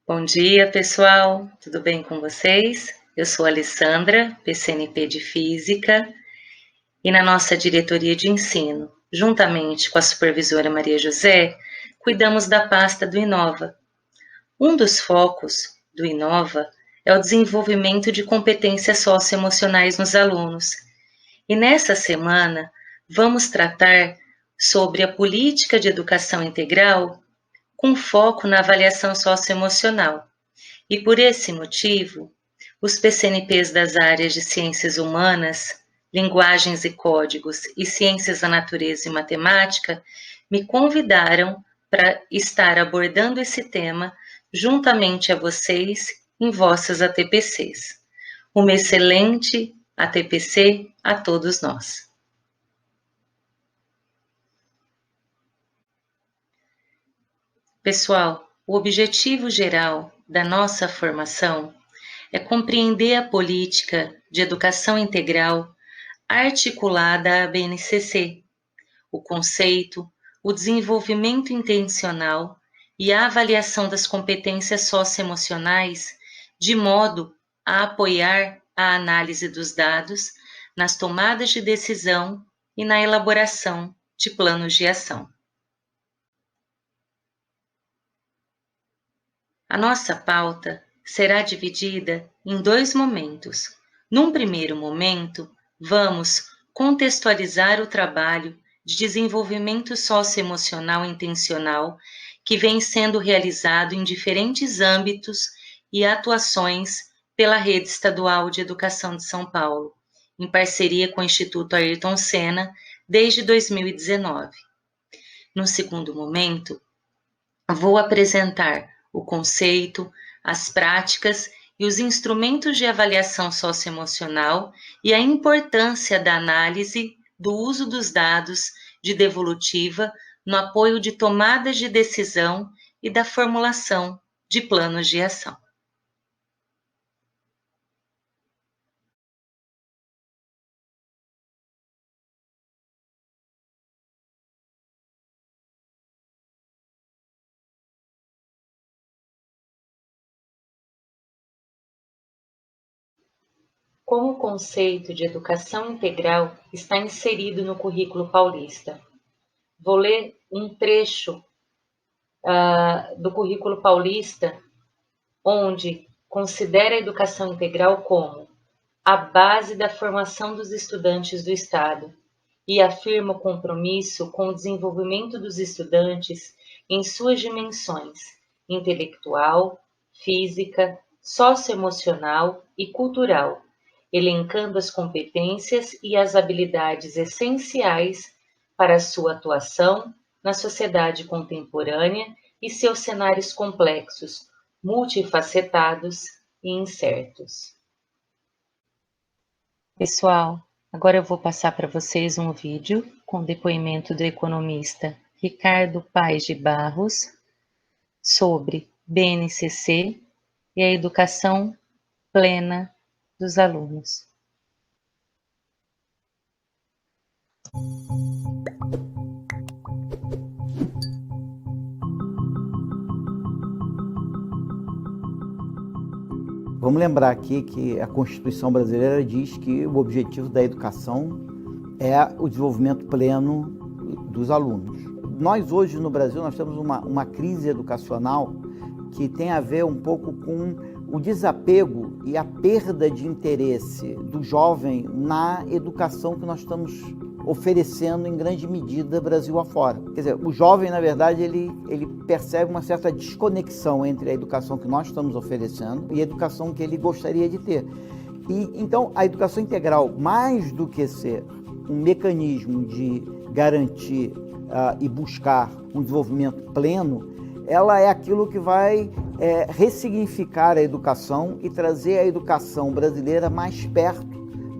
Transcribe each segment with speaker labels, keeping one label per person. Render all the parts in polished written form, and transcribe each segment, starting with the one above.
Speaker 1: Bom dia, pessoal. Tudo bem com vocês? Eu sou a Alessandra, PCNP de Física, e na nossa diretoria de ensino, juntamente com a supervisora Maria José, cuidamos da pasta do Inova. Um dos focos do Inova é o desenvolvimento de competências socioemocionais nos alunos. E nessa semana, vamos tratar sobre a política de educação integral com foco na avaliação socioemocional. E por esse motivo, os PCNPs das áreas de ciências humanas, linguagens e códigos e ciências da natureza e matemática me convidaram para estar abordando esse tema juntamente a vocês em vossas ATPCs. Uma excelente ATPC a todos nós. Pessoal, o objetivo geral da nossa formação é compreender a política de educação integral articulada à BNCC, o conceito, o desenvolvimento intencional e a avaliação das competências socioemocionais, de modo a apoiar a análise dos dados nas tomadas de decisão e na elaboração de planos de ação. A nossa pauta será dividida em dois momentos. Num primeiro momento, vamos contextualizar o trabalho de desenvolvimento socioemocional intencional que vem sendo realizado em diferentes âmbitos e atuações pela Rede Estadual de Educação de São Paulo, em parceria com o Instituto Ayrton Senna, desde 2019. No segundo momento, vou apresentar o conceito, as práticas e os instrumentos de avaliação socioemocional e a importância da análise do uso dos dados de devolutiva no apoio de tomadas de decisão e da formulação de planos de ação. Como o conceito de educação integral está inserido no currículo paulista? Vou ler um trecho do currículo paulista, onde considera a educação integral como a base da formação dos estudantes do Estado e afirma o compromisso com o desenvolvimento dos estudantes em suas dimensões intelectual, física, socioemocional e cultural, elencando as competências e as habilidades essenciais para a sua atuação na sociedade contemporânea e seus cenários complexos, multifacetados e incertos. Pessoal, agora eu vou passar para vocês um vídeo com depoimento do economista Ricardo Paes de Barros sobre BNCC e a educação plena dos alunos.
Speaker 2: Vamos lembrar aqui que a Constituição brasileira diz que o objetivo da educação é o desenvolvimento pleno dos alunos. Nós hoje no Brasil nós temos uma crise educacional que tem a ver um pouco com o desapego e a perda de interesse do jovem na educação que nós estamos oferecendo em grande medida Brasil afora. Quer dizer, o jovem, na verdade, ele percebe uma certa desconexão entre a educação que nós estamos oferecendo e a educação que ele gostaria de ter. E então, a educação integral, mais do que ser um mecanismo de garantir e buscar um desenvolvimento pleno, ela é aquilo que vai ressignificar a educação e trazer a educação brasileira mais perto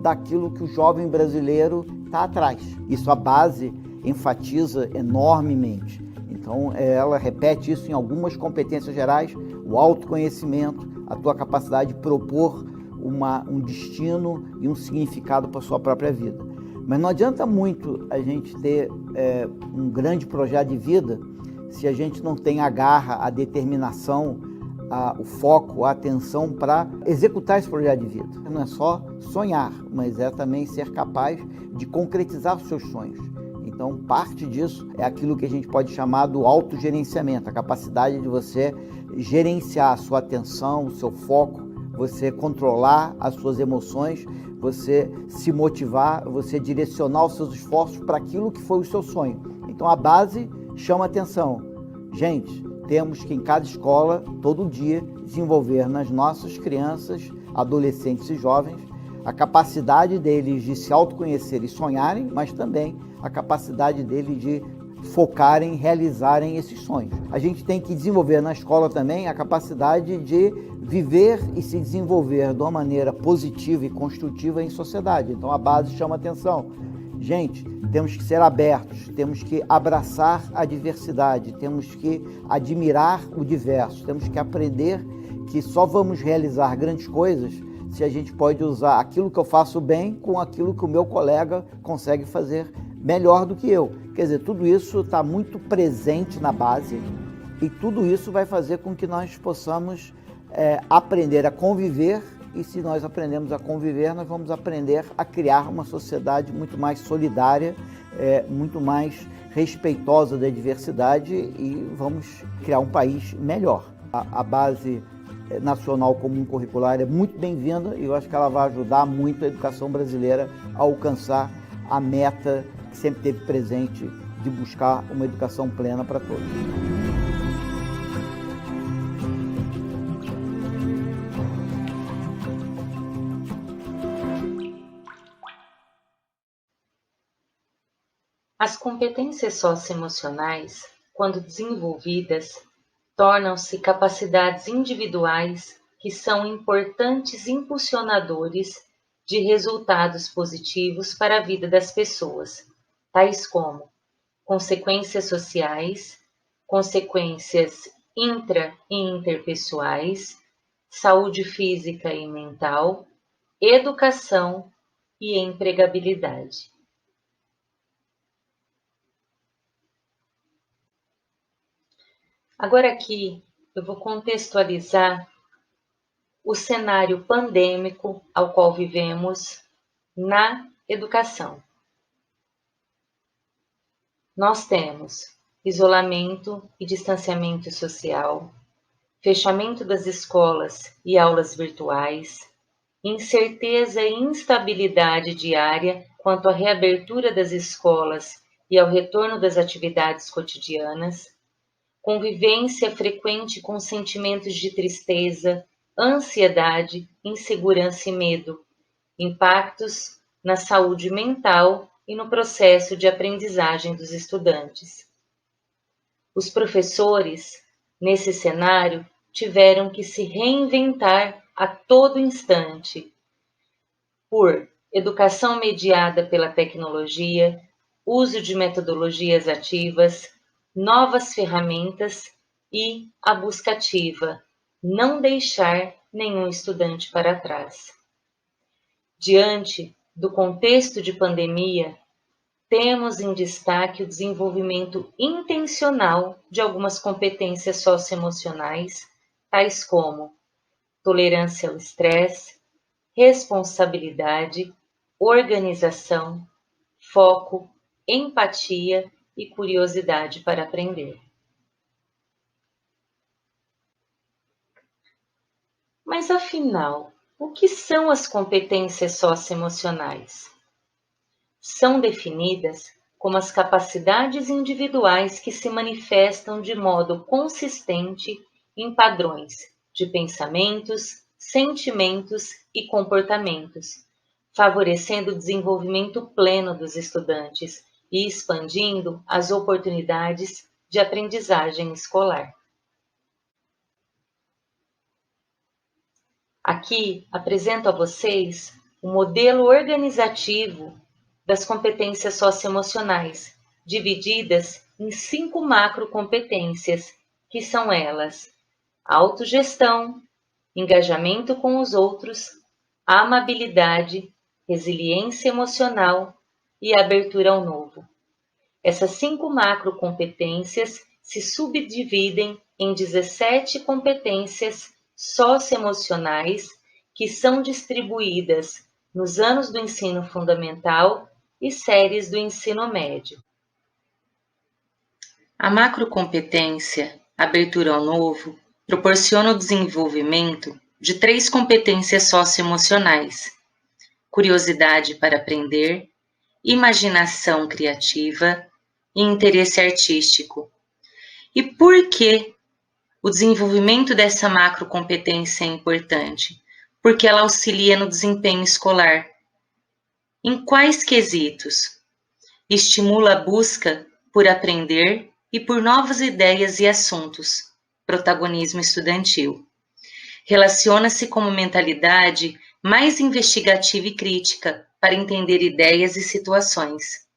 Speaker 2: daquilo que o jovem brasileiro está atrás. Isso a base enfatiza enormemente. Então, ela repete isso em algumas competências gerais, o autoconhecimento, a tua capacidade de propor um destino e um significado para a sua própria vida. Mas não adianta muito a gente ter um grande projeto de vida se a gente não tem a garra, a determinação, o foco, a atenção para executar esse projeto de vida. Não é só sonhar, mas é também ser capaz de concretizar os seus sonhos. Então, parte disso é aquilo que a gente pode chamar do autogerenciamento, a capacidade de você gerenciar a sua atenção, o seu foco, você controlar as suas emoções, você se motivar, você direcionar os seus esforços para aquilo que foi o seu sonho. Então, a base chama atenção. Gente, temos que em cada escola, todo dia, desenvolver nas nossas crianças, adolescentes e jovens a capacidade deles de se autoconhecer e sonharem, mas também a capacidade deles de focarem, realizarem esses sonhos. A gente tem que desenvolver na escola também a capacidade de viver e se desenvolver de uma maneira positiva e construtiva em sociedade. Então a base chama atenção. Gente, temos que ser abertos, temos que abraçar a diversidade, temos que admirar o diverso, temos que aprender que só vamos realizar grandes coisas se a gente pode usar aquilo que eu faço bem com aquilo que o meu colega consegue fazer melhor do que eu. Quer dizer, tudo isso está muito presente na base e tudo isso vai fazer com que nós possamos aprender a conviver, e se nós aprendemos a conviver, nós vamos aprender a criar uma sociedade muito mais solidária, muito mais respeitosa da diversidade, e vamos criar um país melhor. A base nacional comum curricular é muito bem-vinda e eu acho que ela vai ajudar muito a educação brasileira a alcançar a meta que sempre teve presente de buscar uma educação plena para todos.
Speaker 1: As competências socioemocionais, quando desenvolvidas, tornam-se capacidades individuais que são importantes impulsionadores de resultados positivos para a vida das pessoas, tais como consequências sociais, consequências intra- e interpessoais, saúde física e mental, educação e empregabilidade. Agora aqui eu vou contextualizar o cenário pandêmico ao qual vivemos na educação. Nós temos isolamento e distanciamento social, fechamento das escolas e aulas virtuais, incerteza e instabilidade diária quanto à reabertura das escolas e ao retorno das atividades cotidianas, convivência frequente com sentimentos de tristeza, ansiedade, insegurança e medo, impactos na saúde mental e no processo de aprendizagem dos estudantes. Os professores, nesse cenário, tiveram que se reinventar a todo instante por educação mediada pela tecnologia, uso de metodologias ativas, novas ferramentas e a busca ativa, não deixar nenhum estudante para trás. Diante do contexto de pandemia, temos em destaque o desenvolvimento intencional de algumas competências socioemocionais, tais como tolerância ao estresse, responsabilidade, organização, foco, empatia e curiosidade para aprender. Mas afinal, o que são as competências socioemocionais? São definidas como as capacidades individuais que se manifestam de modo consistente em padrões de pensamentos, sentimentos e comportamentos, favorecendo o desenvolvimento pleno dos estudantes e expandindo as oportunidades de aprendizagem escolar. Aqui apresento a vocês o modelo organizativo das competências socioemocionais, divididas em 5 macrocompetências, que são elas: autogestão, engajamento com os outros, amabilidade, resiliência emocional e abertura ao novo. Essas 5 macrocompetências se subdividem em 17 competências socioemocionais que são distribuídas nos anos do ensino fundamental e séries do ensino médio. A macrocompetência, abertura ao novo, proporciona o desenvolvimento de 3 competências socioemocionais: curiosidade para aprender, imaginação criativa e interesse artístico. E por que o desenvolvimento dessa macrocompetência é importante? Porque ela auxilia no desempenho escolar. Em quais quesitos? Estimula a busca por aprender e por novas ideias e assuntos, protagonismo estudantil. Relaciona-se com uma mentalidade mais investigativa e crítica para entender ideias e situações.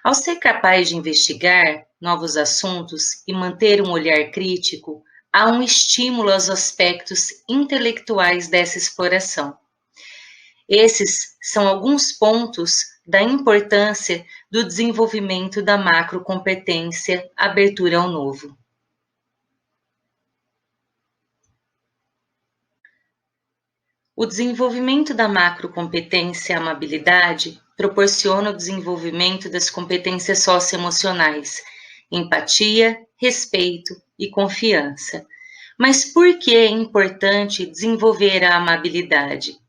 Speaker 1: Ao ser capaz de investigar novos assuntos e manter um olhar crítico, há um estímulo aos aspectos intelectuais dessa exploração. Esses são alguns pontos da importância do desenvolvimento da macrocompetência abertura ao novo. O desenvolvimento da macrocompetência amabilidade proporciona o desenvolvimento das competências socioemocionais, empatia, respeito e confiança. Mas por que é importante desenvolver a amabilidade?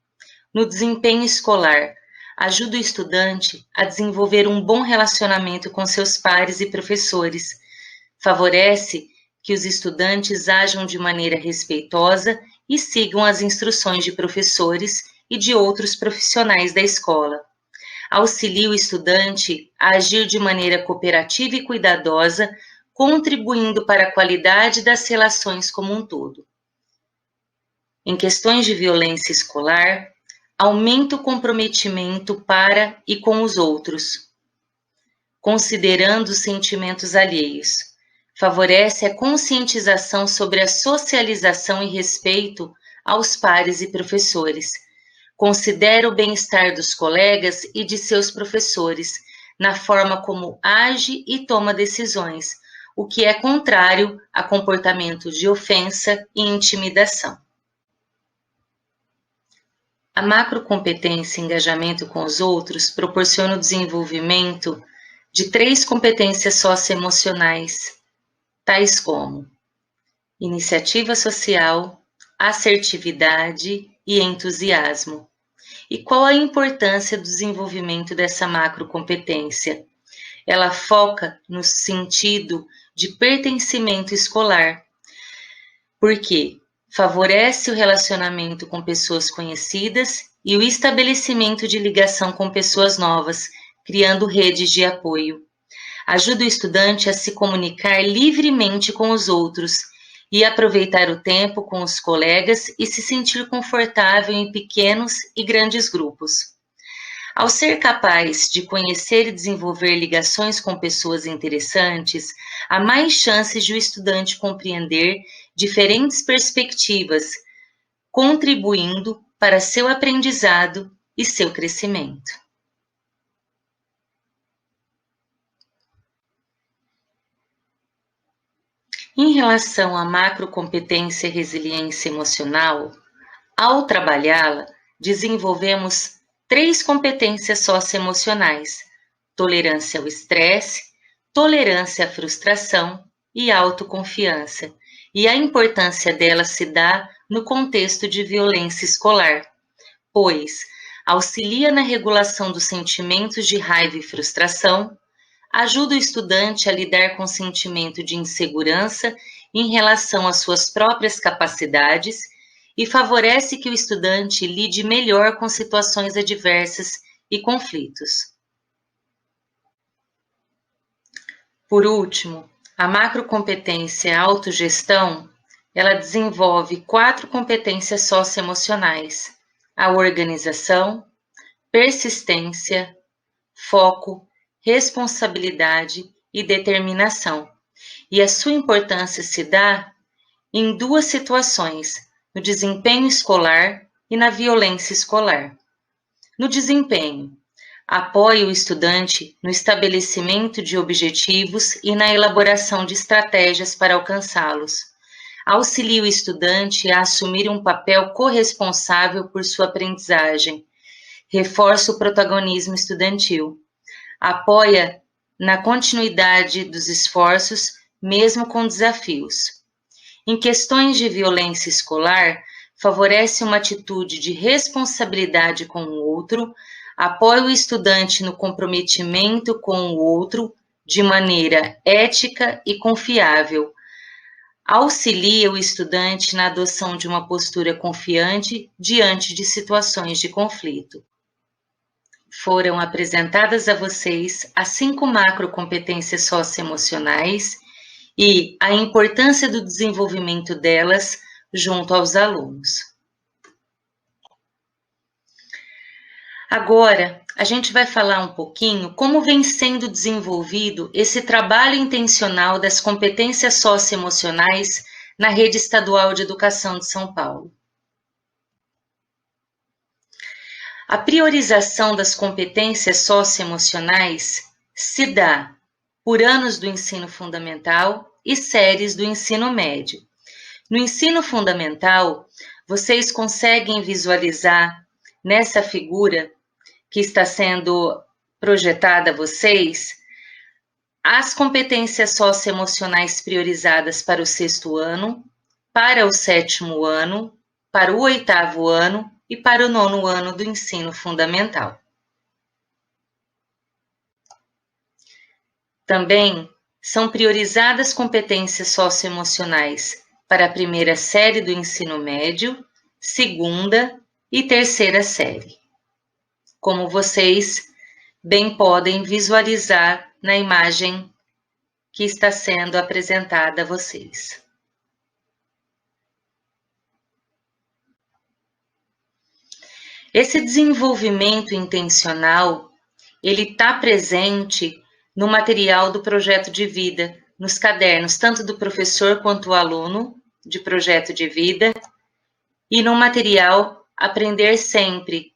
Speaker 1: No desempenho escolar, ajuda o estudante a desenvolver um bom relacionamento com seus pares e professores. Favorece que os estudantes ajam de maneira respeitosa e sigam as instruções de professores e de outros profissionais da escola. Auxilia o estudante a agir de maneira cooperativa e cuidadosa, contribuindo para a qualidade das relações como um todo. Em questões de violência escolar, aumenta o comprometimento para e com os outros, considerando os sentimentos alheios. Favorece a conscientização sobre a socialização e respeito aos pares e professores. Considera o bem-estar dos colegas e de seus professores, na forma como age e toma decisões, o que é contrário a comportamentos de ofensa e intimidação. A macrocompetência e engajamento com os outros proporciona o desenvolvimento de 3 competências socioemocionais, tais como iniciativa social, assertividade e entusiasmo. E qual a importância do desenvolvimento dessa macrocompetência? Ela foca no sentido de pertencimento escolar, porque favorece o relacionamento com pessoas conhecidas e o estabelecimento de ligação com pessoas novas, criando redes de apoio. Ajuda o estudante a se comunicar livremente com os outros e aproveitar o tempo com os colegas e se sentir confortável em pequenos e grandes grupos. Ao ser capaz de conhecer e desenvolver ligações com pessoas interessantes, há mais chances de o estudante compreender diferentes perspectivas, contribuindo para seu aprendizado e seu crescimento. Em relação à macrocompetência e resiliência emocional, ao trabalhá-la, desenvolvemos 3 competências socioemocionais: tolerância ao estresse, tolerância à frustração e autoconfiança. E a importância dela se dá no contexto de violência escolar, pois auxilia na regulação dos sentimentos de raiva e frustração, ajuda o estudante a lidar com o sentimento de insegurança em relação às suas próprias capacidades e favorece que o estudante lide melhor com situações adversas e conflitos. Por último, a macrocompetência autogestão, ela desenvolve 4 competências socioemocionais: a organização, persistência, foco, responsabilidade e determinação. E a sua importância se dá em 2 situações: no desempenho escolar e na violência escolar. No desempenho, Apoie o estudante no estabelecimento de objetivos e na elaboração de estratégias para alcançá-los. Auxilie o estudante a assumir um papel corresponsável por sua aprendizagem. Reforça o protagonismo estudantil. Apoia na continuidade dos esforços, mesmo com desafios. Em questões de violência escolar, favorece uma atitude de responsabilidade com o outro, apoia o estudante no comprometimento com o outro de maneira ética e confiável. Auxilia o estudante na adoção de uma postura confiante diante de situações de conflito. Foram apresentadas a vocês as 5 macrocompetências socioemocionais e a importância do desenvolvimento delas junto aos alunos. Agora, a gente vai falar um pouquinho como vem sendo desenvolvido esse trabalho intencional das competências socioemocionais na Rede Estadual de Educação de São Paulo. A priorização das competências socioemocionais se dá por anos do ensino fundamental e séries do ensino médio. No ensino fundamental, vocês conseguem visualizar nessa figura que está sendo projetada a vocês as competências socioemocionais priorizadas para o 6º ano, para o 7º ano, para o 8º ano e para o 9º ano do ensino fundamental. Também são priorizadas competências socioemocionais para a 1ª série do ensino médio, 2ª e 3ª série, como vocês bem podem visualizar na imagem que está sendo apresentada a vocês. Esse desenvolvimento intencional, ele está presente no material do projeto de vida, nos cadernos, tanto do professor quanto do aluno de projeto de vida, e no material Aprender Sempre,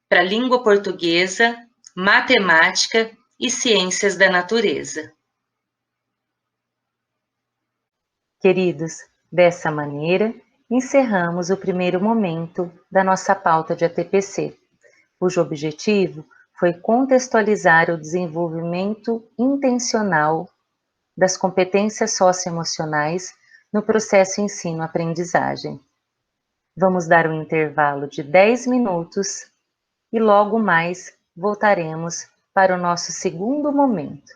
Speaker 1: para língua portuguesa, matemática e ciências da natureza. Queridos, dessa maneira, encerramos o primeiro momento da nossa pauta de ATPC, cujo objetivo foi contextualizar o desenvolvimento intencional das competências socioemocionais no processo ensino-aprendizagem. Vamos dar um intervalo de 10 minutos e logo mais voltaremos para o nosso segundo momento.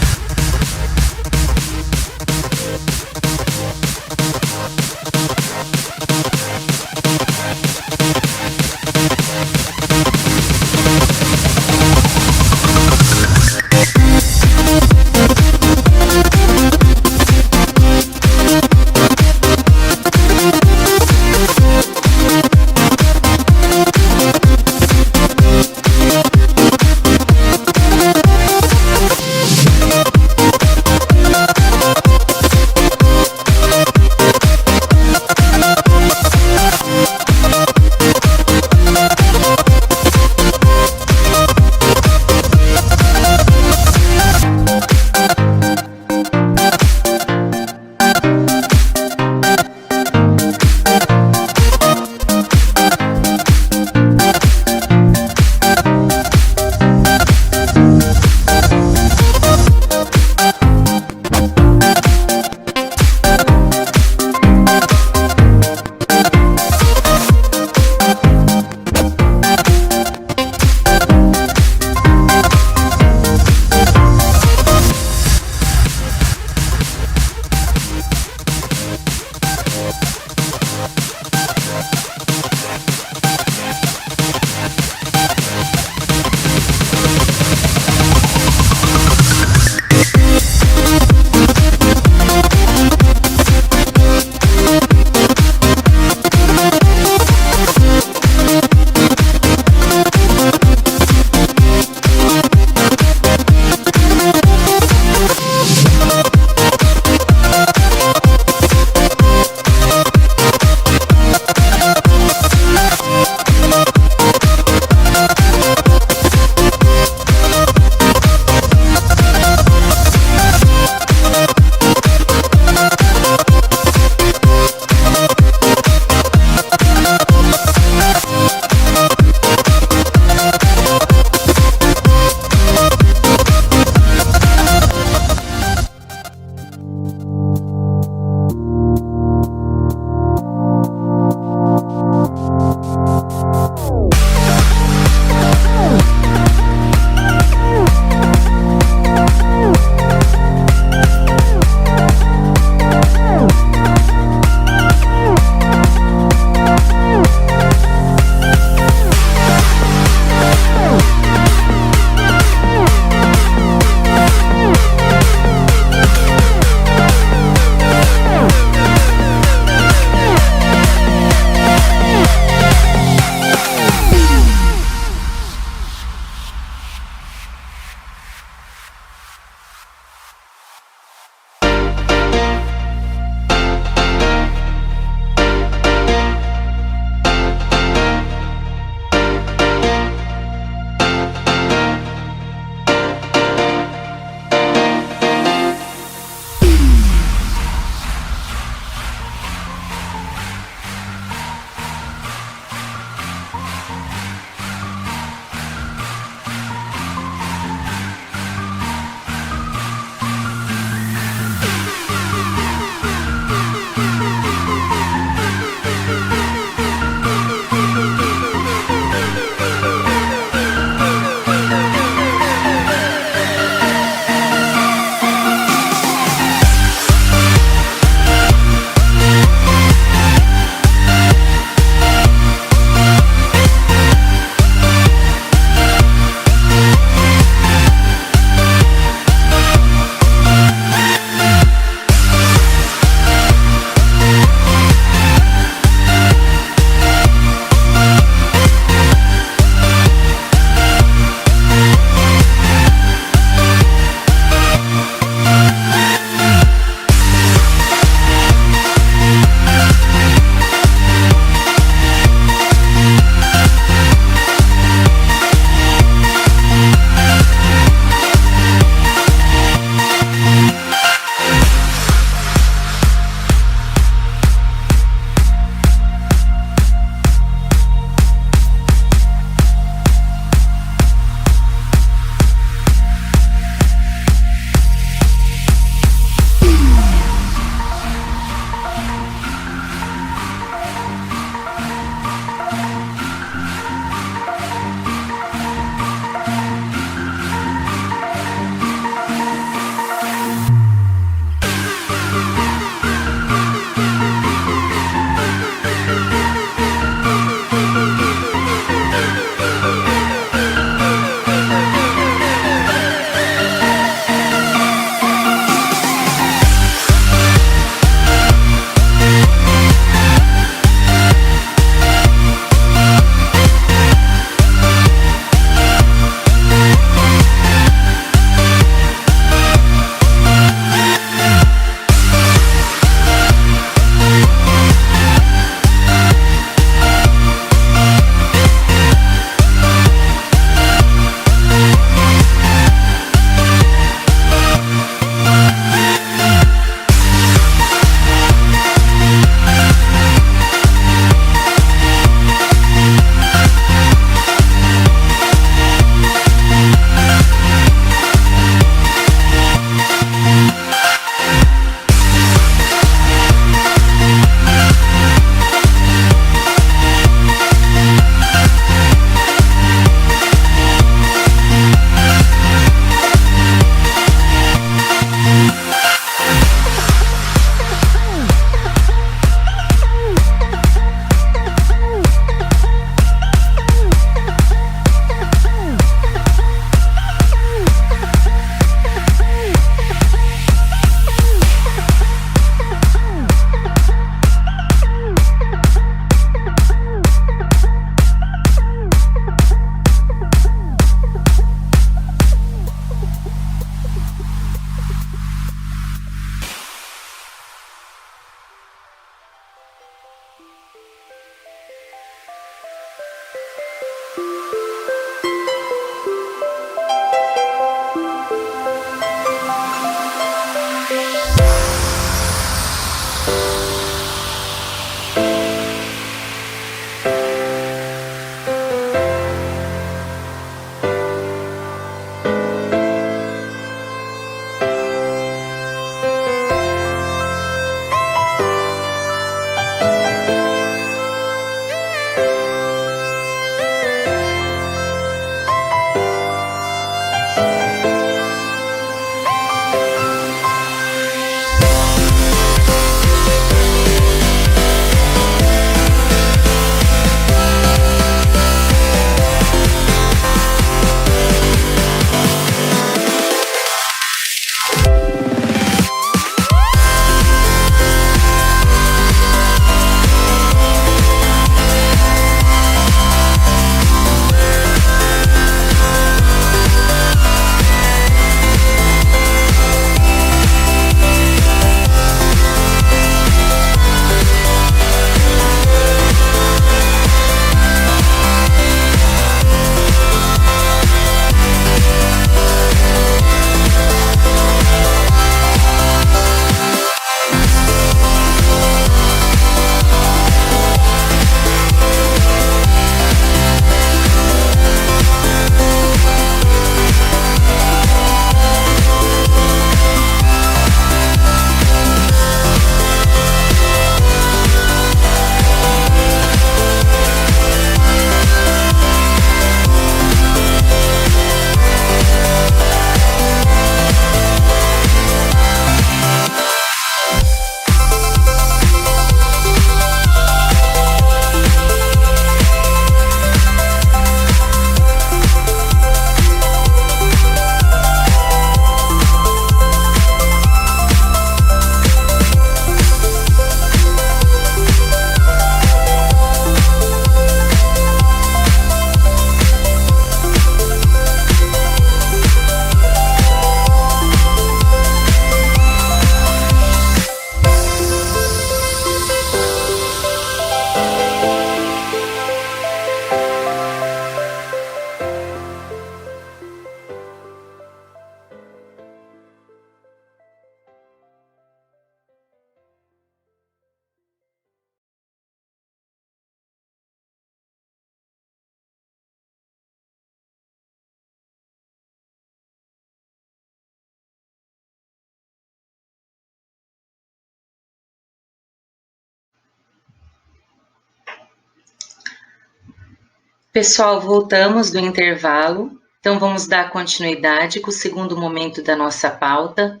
Speaker 1: Pessoal, voltamos do intervalo, então vamos dar continuidade com o segundo momento da nossa pauta.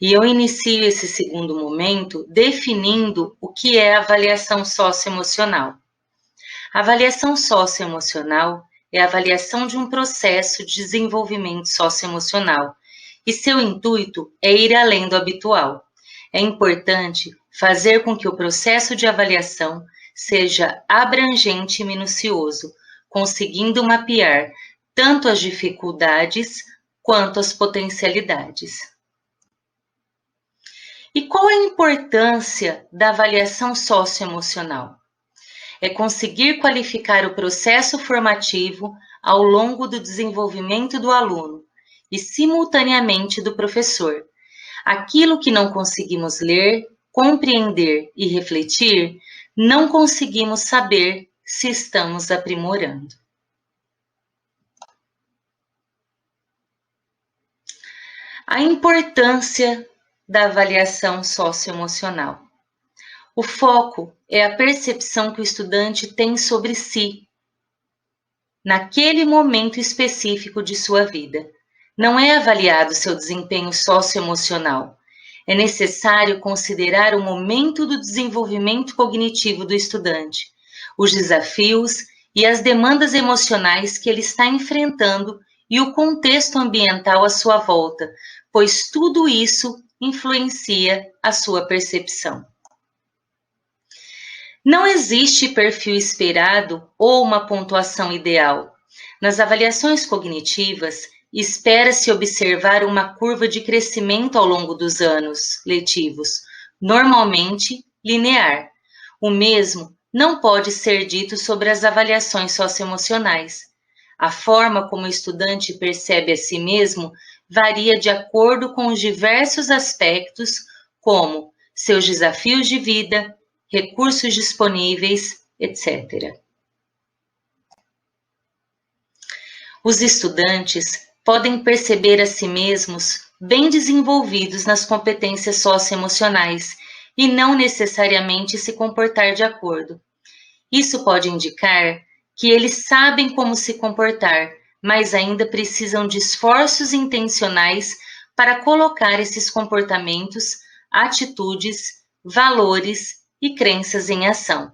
Speaker 1: E eu inicio esse segundo momento definindo o que é avaliação socioemocional. A avaliação socioemocional é a avaliação de um processo de desenvolvimento socioemocional, e seu intuito é ir além do habitual. É importante fazer com que o processo de avaliação seja abrangente e minucioso, conseguindo mapear tanto as dificuldades quanto as potencialidades. E qual a importância da avaliação socioemocional? É conseguir qualificar o processo formativo ao longo do desenvolvimento do aluno e, simultaneamente, do professor. Aquilo que não conseguimos ler, compreender e refletir, não conseguimos saber se estamos aprimorando. A importância da avaliação socioemocional. O foco é a percepção que o estudante tem sobre si, naquele momento específico de sua vida. Não é avaliado seu desempenho socioemocional. É necessário considerar o momento do desenvolvimento cognitivo do estudante, os desafios e as demandas emocionais que ele está enfrentando e o contexto ambiental à sua volta, pois tudo isso influencia a sua percepção. Não existe perfil esperado ou uma pontuação ideal. Nas avaliações cognitivas, espera-se observar uma curva de crescimento ao longo dos anos letivos, normalmente linear. O mesmo não pode ser dito sobre as avaliações socioemocionais. A forma como o estudante percebe a si mesmo varia de acordo com os diversos aspectos, como seus desafios de vida, recursos disponíveis, etc. Os estudantes podem perceber a si mesmos bem desenvolvidos nas competências socioemocionais e não necessariamente se comportar de acordo. Isso pode indicar que eles sabem como se comportar, mas ainda precisam de esforços intencionais para colocar esses comportamentos, atitudes, valores e crenças em ação.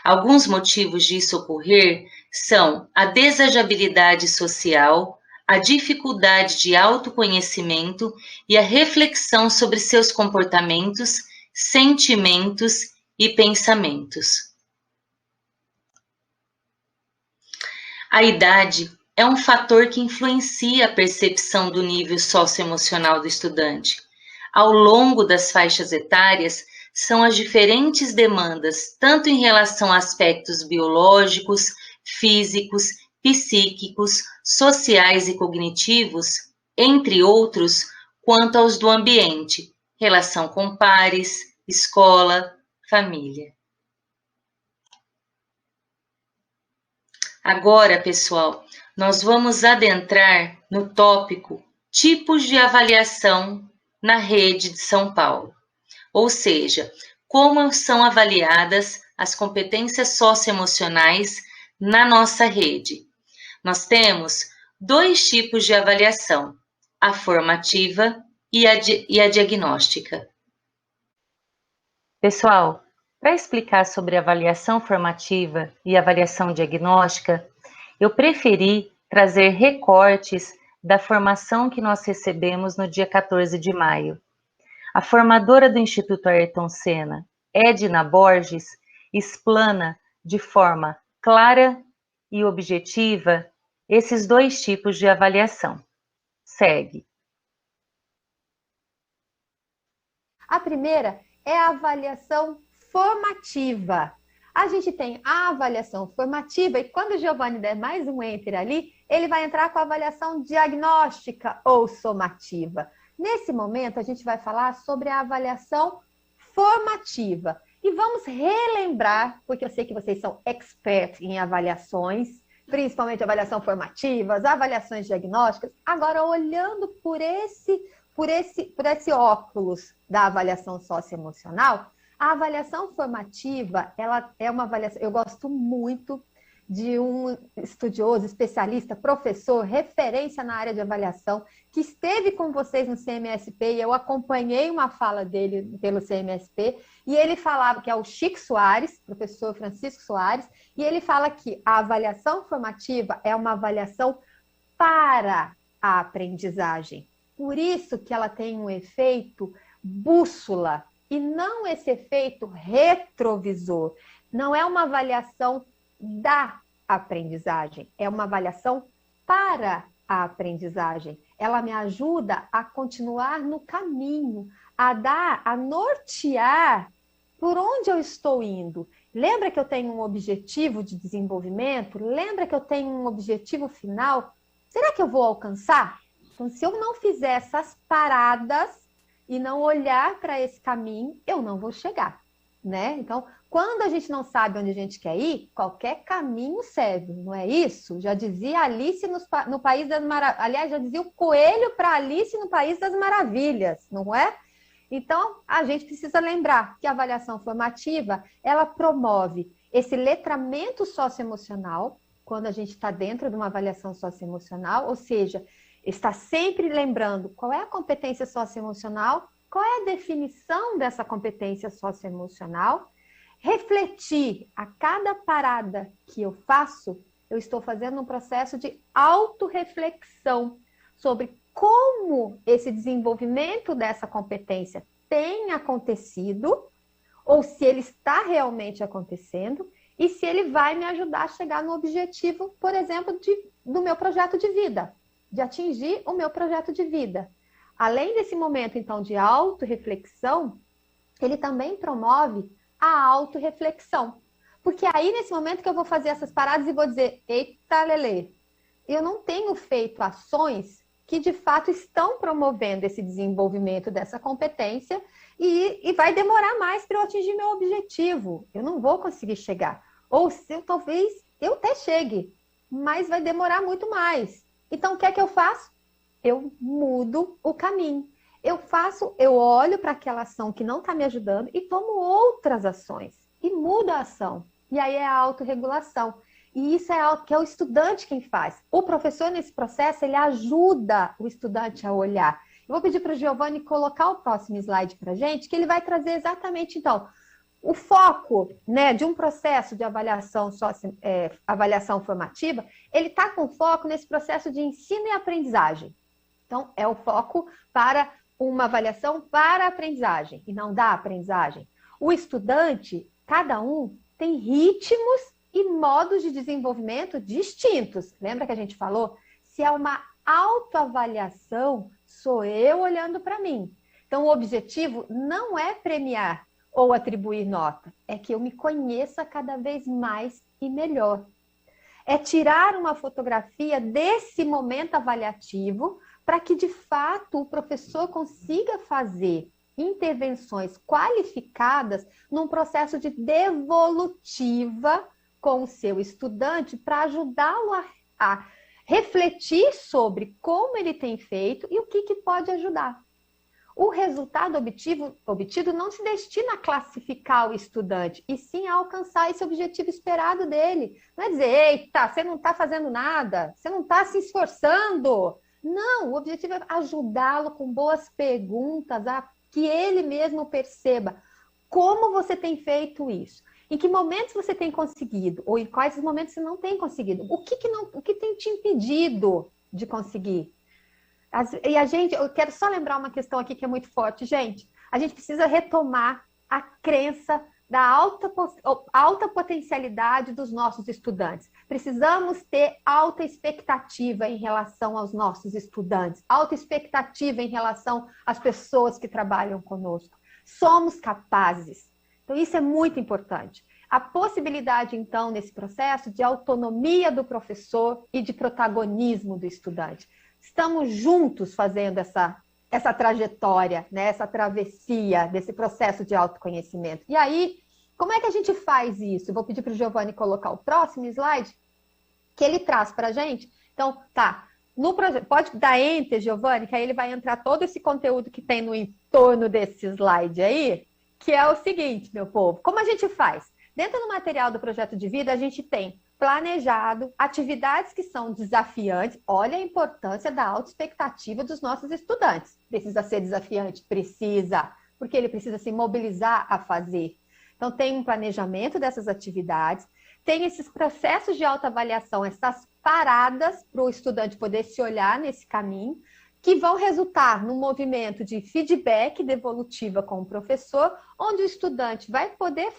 Speaker 1: Alguns motivos disso ocorrer são a desajabilidade social, a dificuldade de autoconhecimento e a reflexão sobre seus comportamentos, sentimentos e pensamentos. A idade é um fator que influencia a percepção do nível socioemocional do estudante. Ao longo das faixas etárias, são as diferentes demandas, tanto em relação a aspectos biológicos, físicos, psíquicos, sociais e cognitivos, entre outros, quanto aos do ambiente, relação com pares, escola, família. Agora, pessoal, nós vamos adentrar no tópico tipos de avaliação na rede de São Paulo. Ou seja, como são avaliadas as competências socioemocionais na nossa rede. Nós temos dois tipos de avaliação, a formativa e a diagnóstica. Pessoal, para explicar sobre a avaliação formativa e avaliação diagnóstica, eu preferi trazer recortes da formação que nós recebemos no dia 14 de maio. A formadora do Instituto Ayrton Senna, Edna Borges, explana de forma clara e objetiva esses dois tipos de avaliação. Segue.
Speaker 3: A primeira é a avaliação formativa. A gente tem a avaliação formativa e quando o Giovanni der mais um enter ali, ele vai entrar com a avaliação diagnóstica ou somativa. Nesse momento, a gente vai falar sobre a avaliação formativa. E vamos relembrar, porque eu sei que vocês são experts em avaliações, principalmente avaliação formativa, avaliações diagnósticas. Agora, olhando por esse óculos da avaliação socioemocional, a avaliação formativa, ela é uma avaliação, eu gosto muito de um estudioso, especialista, professor, referência na área de avaliação, que esteve com vocês no CMSP, e eu acompanhei uma fala dele pelo CMSP, e ele falava que é o Chico Soares, professor Francisco Soares, e ele fala que a avaliação formativa é uma avaliação para a aprendizagem. Por isso que ela tem um efeito bússola, e não esse efeito retrovisor. Não é uma avaliação da aprendizagem, é uma avaliação para a aprendizagem. Ela me ajuda a continuar no caminho, a nortear por onde eu estou indo. Lembra que eu tenho um objetivo de desenvolvimento? Lembra que eu tenho um objetivo final? Será que eu vou alcançar? Então, se eu não fizer essas paradas e não olhar para esse caminho, eu não vou chegar, né? Então, quando a gente não sabe onde a gente quer ir, qualquer caminho serve, não é isso? Já dizia Alice no País das Maravilhas. Aliás, já dizia o coelho para Alice no País das Maravilhas, não é? Então, a gente precisa lembrar que a avaliação formativa, ela promove esse letramento socioemocional, quando a gente está dentro de uma avaliação socioemocional, ou seja, está sempre lembrando qual é a competência socioemocional, qual é a definição dessa competência socioemocional, refletir a cada parada que eu faço, eu estou fazendo um processo de autorreflexão sobre como esse desenvolvimento dessa competência tem acontecido, ou se ele está realmente acontecendo, e se ele vai me ajudar a chegar no objetivo, por exemplo, do meu projeto de vida, de atingir o meu projeto de vida. Além desse momento, então, de autorreflexão, ele também promove a autorreflexão. Porque aí, nesse momento que eu vou fazer essas paradas e vou dizer, eita, Lelê, eu não tenho feito ações que, de fato, estão promovendo esse desenvolvimento dessa competência e vai demorar mais para eu atingir meu objetivo. Eu não vou conseguir chegar. Ou se talvez eu até chegue, mas vai demorar muito mais. Então, o que é que eu faço? Eu mudo o caminho. Eu olho para aquela ação que não está me ajudando e tomo outras ações. E mudo a ação. E aí é a autorregulação. E isso é algo que é o estudante quem faz. O professor, nesse processo, ele ajuda o estudante a olhar. Eu vou pedir para o Giovanni colocar o próximo slide para a gente, que ele vai trazer exatamente, então, o foco, né, de um processo de avaliação, avaliação formativa, ele está com foco nesse processo de ensino e aprendizagem. Então, é o foco para uma avaliação para a aprendizagem e não da aprendizagem. O estudante, cada um, tem ritmos e modos de desenvolvimento distintos. Lembra que a gente falou? Se é uma autoavaliação, sou eu olhando para mim. Então, o objetivo não é premiar ou atribuir nota, é que eu me conheça cada vez mais e melhor. É tirar uma fotografia desse momento avaliativo para que, de fato, o professor consiga fazer intervenções qualificadas num processo de devolutiva com o seu estudante para ajudá-lo a refletir sobre como ele tem feito e o que pode ajudar. O resultado obtido não se destina a classificar o estudante, e sim a alcançar esse objetivo esperado dele. Não é dizer, eita, você não está fazendo nada, você não está se esforçando. Não, o objetivo é ajudá-lo com boas perguntas, a que ele mesmo perceba como você tem feito isso. Em que momentos você tem conseguido, ou em quais momentos você não tem conseguido. O que tem te impedido de conseguir? E eu quero só lembrar uma questão aqui que é muito forte, gente. A gente precisa retomar a crença da alta potencialidade dos nossos estudantes. Precisamos ter alta expectativa em relação aos nossos estudantes, alta expectativa em relação às pessoas que trabalham conosco. Somos capazes. Então, isso é muito importante. A possibilidade, então, nesse processo de autonomia do professor e de protagonismo do estudante. Estamos juntos fazendo essa trajetória, né? Essa travessia desse processo de autoconhecimento. E aí, como é que a gente faz isso? Eu vou pedir para o Giovanni colocar o próximo slide, que ele traz para a gente. Então, tá. No projeto, pode dar enter, Giovanni, que aí ele vai entrar todo esse conteúdo que tem no entorno desse slide aí, que é o seguinte, meu povo. Como a gente faz? Dentro do material do projeto de vida, a gente tem planejado, atividades que são desafiantes. Olha a importância da autoexpectativa dos nossos estudantes. Precisa ser desafiante? Precisa, porque ele precisa se mobilizar a fazer. Então, tem um planejamento dessas atividades, tem esses processos de autoavaliação, essas paradas para o estudante poder se olhar nesse caminho, que vão resultar num movimento de feedback devolutiva com o professor, onde o estudante vai poder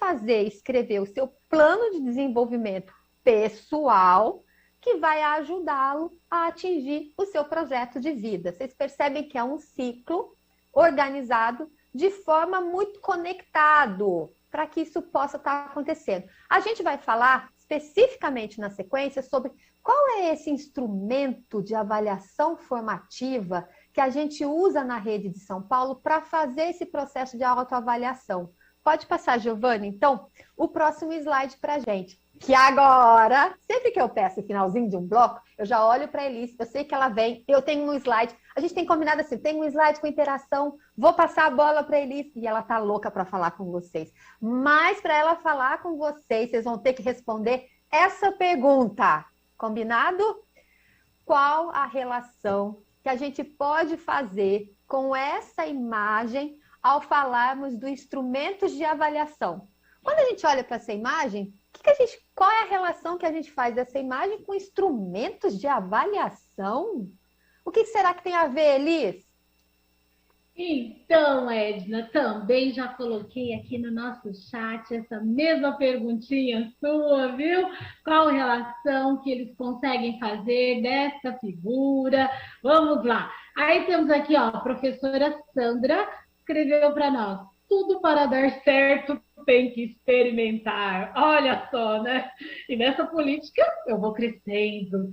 Speaker 3: escrever o seu plano de desenvolvimento pessoal, que vai ajudá-lo a atingir o seu projeto de vida. Vocês percebem que é um ciclo organizado de forma muito conectado, para que isso possa estar acontecendo. A gente vai falar especificamente na sequência sobre qual é esse instrumento de avaliação formativa que a gente usa na rede de São Paulo para fazer esse processo de autoavaliação. Pode passar, Giovana, então, o próximo slide para a gente. Que agora, sempre que eu peço o finalzinho de um bloco, eu já olho para a Elis, eu sei que ela vem, eu tenho um slide, a gente tem combinado assim, tem um slide com interação, vou passar a bola para a Elis, e ela tá louca para falar com vocês. Mas para ela falar com vocês, vocês vão ter que responder essa pergunta, combinado? Qual a relação que a gente pode fazer com essa imagem ao falarmos do instrumentos de avaliação? Quando a gente olha para essa imagem, qual é a relação que a gente faz dessa imagem com instrumentos de avaliação? O que será que tem a ver, Elis?
Speaker 4: Então, Edna, também já coloquei aqui no nosso chat essa mesma perguntinha sua, viu? Qual a relação que eles conseguem fazer dessa figura? Vamos lá. Aí temos aqui, ó, a professora Sandra escreveu para nós: tudo para dar certo tem que experimentar. Olha só, né? E nessa política eu vou crescendo,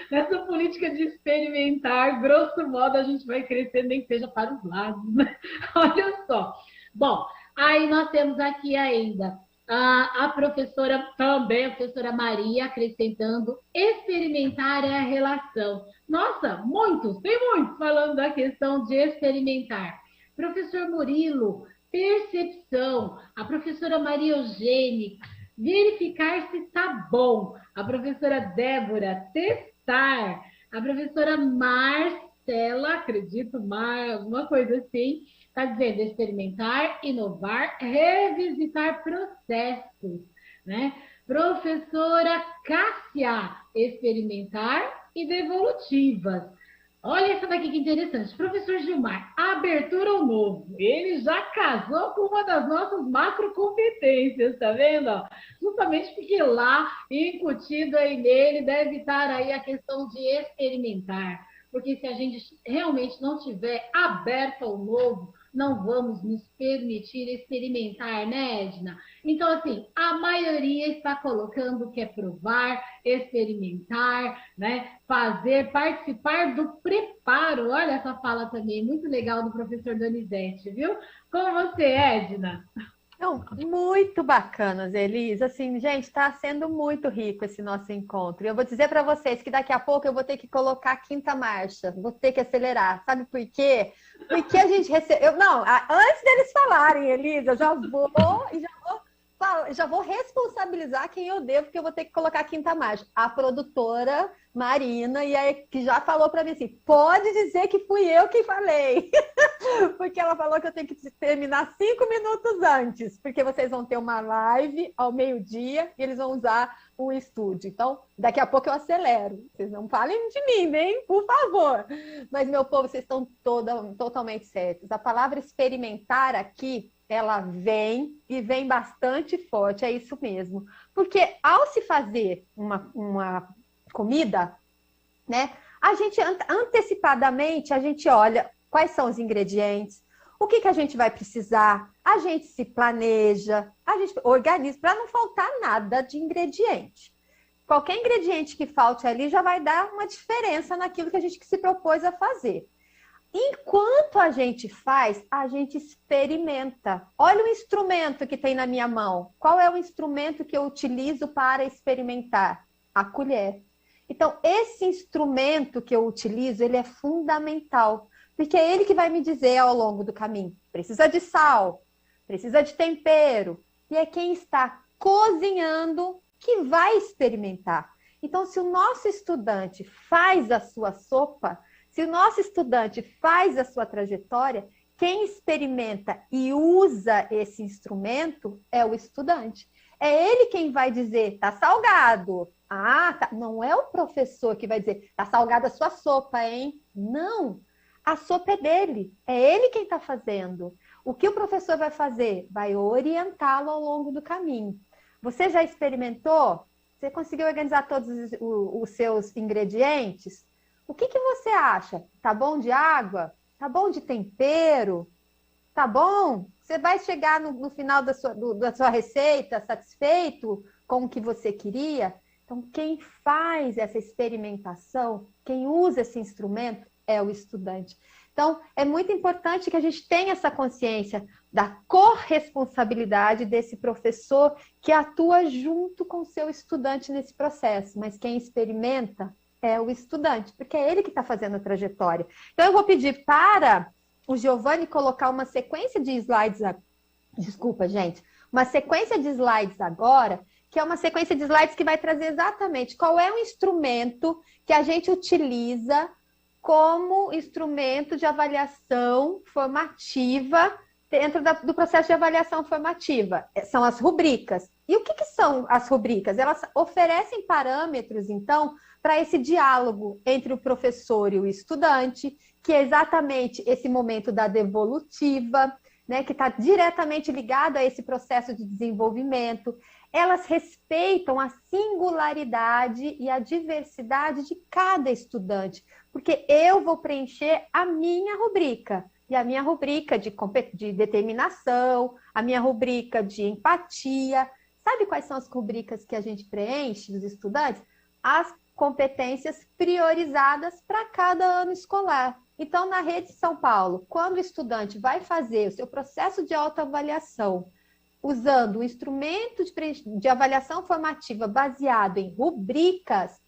Speaker 4: nessa política de experimentar, grosso modo a gente vai crescendo, nem que seja para os lados, né? Olha só. Bom, aí nós temos aqui ainda a professora, também a professora Maria, acrescentando: experimentar é a relação. Nossa, tem muitos falando da questão de experimentar. Professor Murilo, percepção. A professora Maria Eugênia, verificar se está bom. A professora Débora, testar. A professora Marcela, acredito, alguma coisa assim, está dizendo: experimentar, inovar, revisitar processos, né? Professora Cássia, experimentar e devolutivas. Olha essa daqui que interessante. Professor Gilmar, abertura ao novo. Ele já casou com uma das nossas macrocompetências, tá vendo? Justamente porque lá, incutido aí nele, deve estar aí a questão de experimentar. Porque se a gente realmente não tiver aberto ao novo, não vamos nos permitir experimentar, né, Edna? Então, assim, a maioria está colocando que é provar, experimentar, né, fazer, participar do preparo. Olha essa fala também, muito legal, do professor Donizete, viu? Com você, Edna.
Speaker 3: Não, muito bacanas, Elis. Assim, gente, está sendo muito rico esse nosso encontro. E eu vou dizer para vocês que daqui a pouco eu vou ter que colocar a quinta marcha, vou ter que acelerar. Sabe por quê? Porque a gente recebeu. Não, antes deles falarem, Elis, eu já vou responsabilizar quem eu devo, porque eu vou ter que colocar a quinta marcha. A produtora Marina, e aí, que já falou para mim assim: pode dizer que fui eu que falei. Porque ela falou que eu tenho que terminar 5 minutos antes, porque vocês vão ter uma live ao meio-dia e eles vão usar o estúdio. Então, daqui a pouco eu acelero. Vocês não falem de mim, nem, por favor. Mas, meu povo, vocês estão totalmente certos. A palavra experimentar aqui, ela vem e vem bastante forte, é isso mesmo. Porque ao se fazer uma comida, né, a gente antecipadamente, a gente olha quais são os ingredientes, o que a gente vai precisar, a gente se planeja, a gente organiza para não faltar nada de ingrediente. Qualquer ingrediente que falte ali já vai dar uma diferença naquilo que a gente se propôs a fazer. Enquanto a gente faz, a gente experimenta. Olha o instrumento que tem na minha mão. Qual é o instrumento que eu utilizo para experimentar? A colher. Então, esse instrumento que eu utilizo, ele é fundamental, porque é ele que vai me dizer ao longo do caminho: precisa de sal, precisa de tempero. E é quem está cozinhando que vai experimentar. Então, se o nosso estudante faz a sua sopa, se o nosso estudante faz a sua trajetória, quem experimenta e usa esse instrumento é o estudante. É ele quem vai dizer, tá salgado. Ah, tá. Não é o professor que vai dizer, tá salgada a sua sopa, hein? Não, a sopa é dele. É ele quem está fazendo. O que o professor vai fazer? Vai orientá-lo ao longo do caminho. Você já experimentou? Você conseguiu organizar todos os seus ingredientes? O que você acha? Tá bom de água? Tá bom de tempero? Tá bom? Você vai chegar no final da sua receita satisfeito com o que você queria? Então, quem faz essa experimentação, quem usa esse instrumento é o estudante. Então, é muito importante que a gente tenha essa consciência da corresponsabilidade desse professor que atua junto com o seu estudante nesse processo, mas quem experimenta é o estudante, porque é ele que está fazendo a trajetória. Então, eu vou pedir para o Giovanni colocar uma sequência de slides, desculpa, gente, uma sequência de slides agora, que é uma sequência de slides que vai trazer exatamente qual é o instrumento que a gente utiliza como instrumento de avaliação formativa dentro do processo de avaliação formativa. São as rubricas. E o que são as rubricas? Elas oferecem parâmetros, então, para esse diálogo entre o professor e o estudante, que é exatamente esse momento da devolutiva, né, que está diretamente ligado a esse processo de desenvolvimento. Elas respeitam a singularidade e a diversidade de cada estudante, porque eu vou preencher a minha rubrica, e a minha rubrica de determinação, a minha rubrica de empatia. Sabe quais são as rubricas que a gente preenche dos estudantes? As competências priorizadas para cada ano escolar. Então, na Rede São Paulo, quando o estudante vai fazer o seu processo de autoavaliação, usando o instrumento de avaliação formativa baseado em rubricas,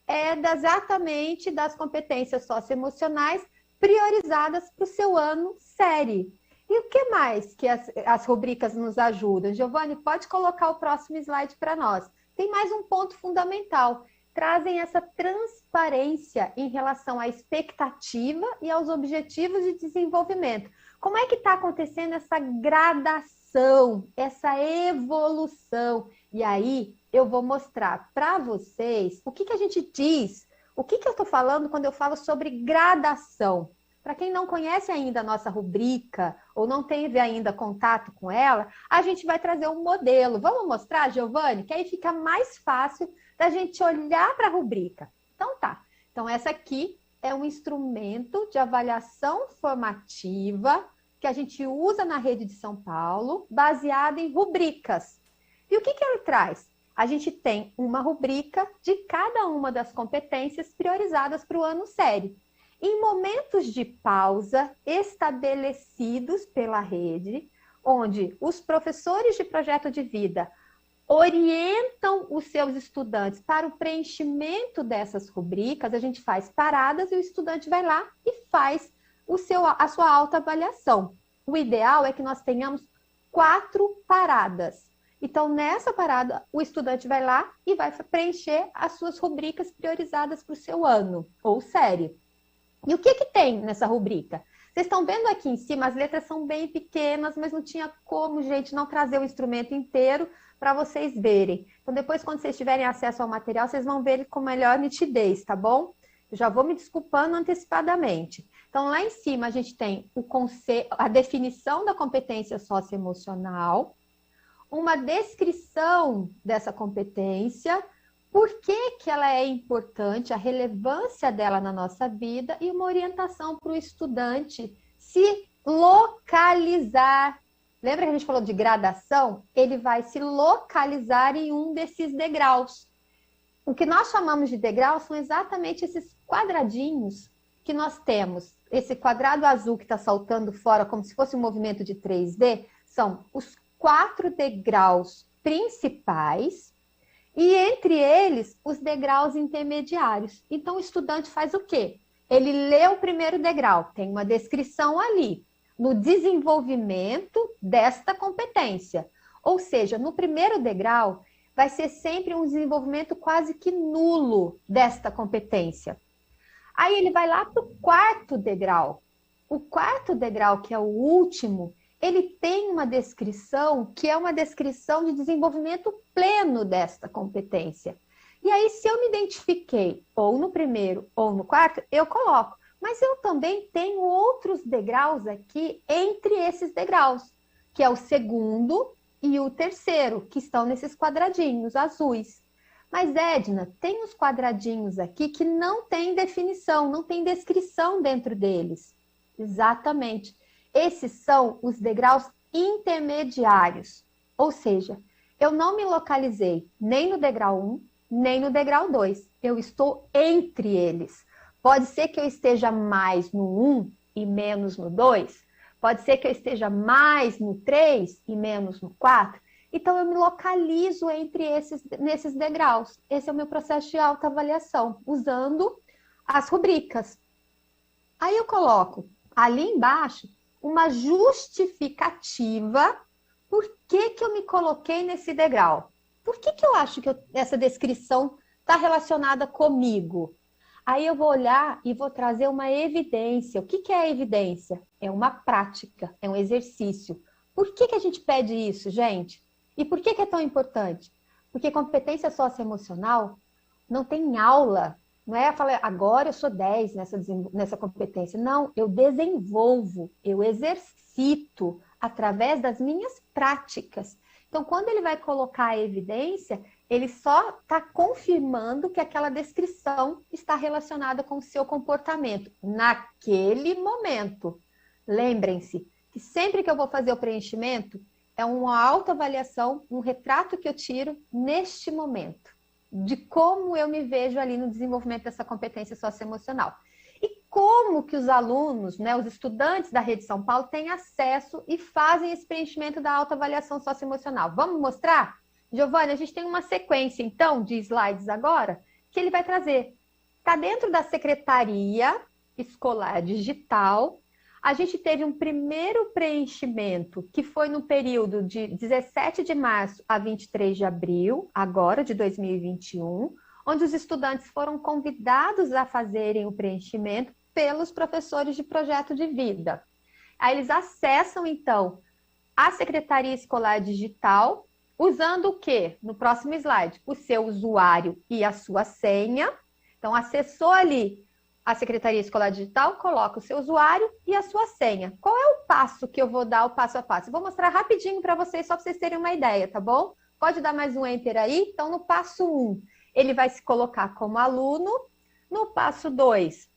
Speaker 3: é exatamente das competências socioemocionais priorizadas para o seu ano série. E o que mais que as rubricas nos ajudam? Giovanni, pode colocar o próximo slide para nós. Tem mais um ponto fundamental. Trazem essa transparência em relação à expectativa e aos objetivos de desenvolvimento. Como é que está acontecendo essa gradação, essa evolução? E aí eu vou mostrar para vocês o que a gente diz, o que eu estou falando quando eu falo sobre gradação. Para quem não conhece ainda a nossa rubrica ou não teve ainda contato com ela, a gente vai trazer um modelo. Vamos mostrar, Giovanni? Que aí fica mais fácil da gente olhar para a rubrica. Então tá. Então essa aqui é um instrumento de avaliação formativa que a gente usa na Rede de São Paulo, baseado em rubricas. E o que ele traz? A gente tem uma rubrica de cada uma das competências priorizadas para o ano série. Em momentos de pausa estabelecidos pela rede, onde os professores de projeto de vida orientam os seus estudantes para o preenchimento dessas rubricas, a gente faz paradas e o estudante vai lá e faz a sua autoavaliação. O ideal é que nós tenhamos 4 paradas. Então, nessa parada, o estudante vai lá e vai preencher as suas rubricas priorizadas para o seu ano ou série. E o que tem nessa rubrica? Vocês estão vendo aqui em cima, as letras são bem pequenas, mas não tinha como, gente, não trazer o instrumento inteiro para vocês verem. Então, depois, quando vocês tiverem acesso ao material, vocês vão ver ele com melhor nitidez, tá bom? Eu já vou me desculpando antecipadamente. Então, lá em cima, a gente tem a definição da competência socioemocional, uma descrição dessa competência, por que ela é importante, a relevância dela na nossa vida e uma orientação para o estudante se localizar. Lembra que a gente falou de gradação? Ele vai se localizar em um desses degraus. O que nós chamamos de degraus são exatamente esses quadradinhos que nós temos. Esse quadrado azul que está saltando fora como se fosse um movimento de 3D, são os 4 degraus principais e entre eles os degraus intermediários. Então o estudante faz o quê? Ele lê o primeiro degrau, tem uma descrição ali, no desenvolvimento desta competência. Ou seja, no primeiro degrau, vai ser sempre um desenvolvimento quase que nulo desta competência. Aí ele vai lá para o quarto degrau. O quarto degrau, que é o último, ele tem uma descrição que é uma descrição de desenvolvimento pleno desta competência. E aí, se eu me identifiquei ou no primeiro ou no quarto, eu coloco. Mas eu também tenho outros degraus aqui entre esses degraus, que é o segundo e o terceiro, que estão nesses quadradinhos azuis. Mas, Edna, tem uns quadradinhos aqui que não tem definição, não tem descrição dentro deles. Exatamente. Esses são os degraus intermediários. Ou seja, eu não me localizei nem no degrau 1, nem no degrau 2. Eu estou entre eles. Pode ser que eu esteja mais no 1 e menos no 2. Pode ser que eu esteja mais no 3 e menos no 4. Então, eu me localizo nesses degraus. Esse é o meu processo de autoavaliação, usando as rubricas. Aí eu coloco ali embaixo uma justificativa por que eu me coloquei nesse degrau. Por que eu acho que essa descrição está relacionada comigo? Aí eu vou olhar e vou trazer uma evidência. O que é a evidência? É uma prática, é um exercício. Por que a gente pede isso, gente? E por que é tão importante? Porque competência socioemocional não tem aula. Não é falar, agora eu sou 10 nessa competência. Não, eu desenvolvo, eu exercito através das minhas práticas. Então, quando ele vai colocar a evidência, ele só está confirmando que aquela descrição está relacionada com o seu comportamento naquele momento. Lembrem-se que sempre que eu vou fazer o preenchimento, é uma autoavaliação, um retrato que eu tiro neste momento, de como eu me vejo ali no desenvolvimento dessa competência socioemocional. E como que os alunos, né, os estudantes da Rede São Paulo têm acesso e fazem esse preenchimento da autoavaliação socioemocional. Vamos mostrar? Giovana, a gente tem uma sequência, então, de slides agora, que ele vai trazer. Está dentro da Secretaria Escolar Digital. A gente teve um primeiro preenchimento, que foi no período de 17 de março a 23 de abril, agora, de 2021, onde os estudantes foram convidados a fazerem o preenchimento pelos professores de projeto de vida. Aí eles acessam, então, a Secretaria Escolar Digital, usando o quê? No próximo slide, o seu usuário e a sua senha. Então, acessou ali a Secretaria Escolar Digital, coloca o seu usuário e a sua senha. Qual é o passo que eu vou dar, o passo a passo? Eu vou mostrar rapidinho para vocês, só para vocês terem uma ideia, tá bom? Pode dar mais um enter aí? Então, no passo 1, ele vai se colocar como aluno. No passo 2,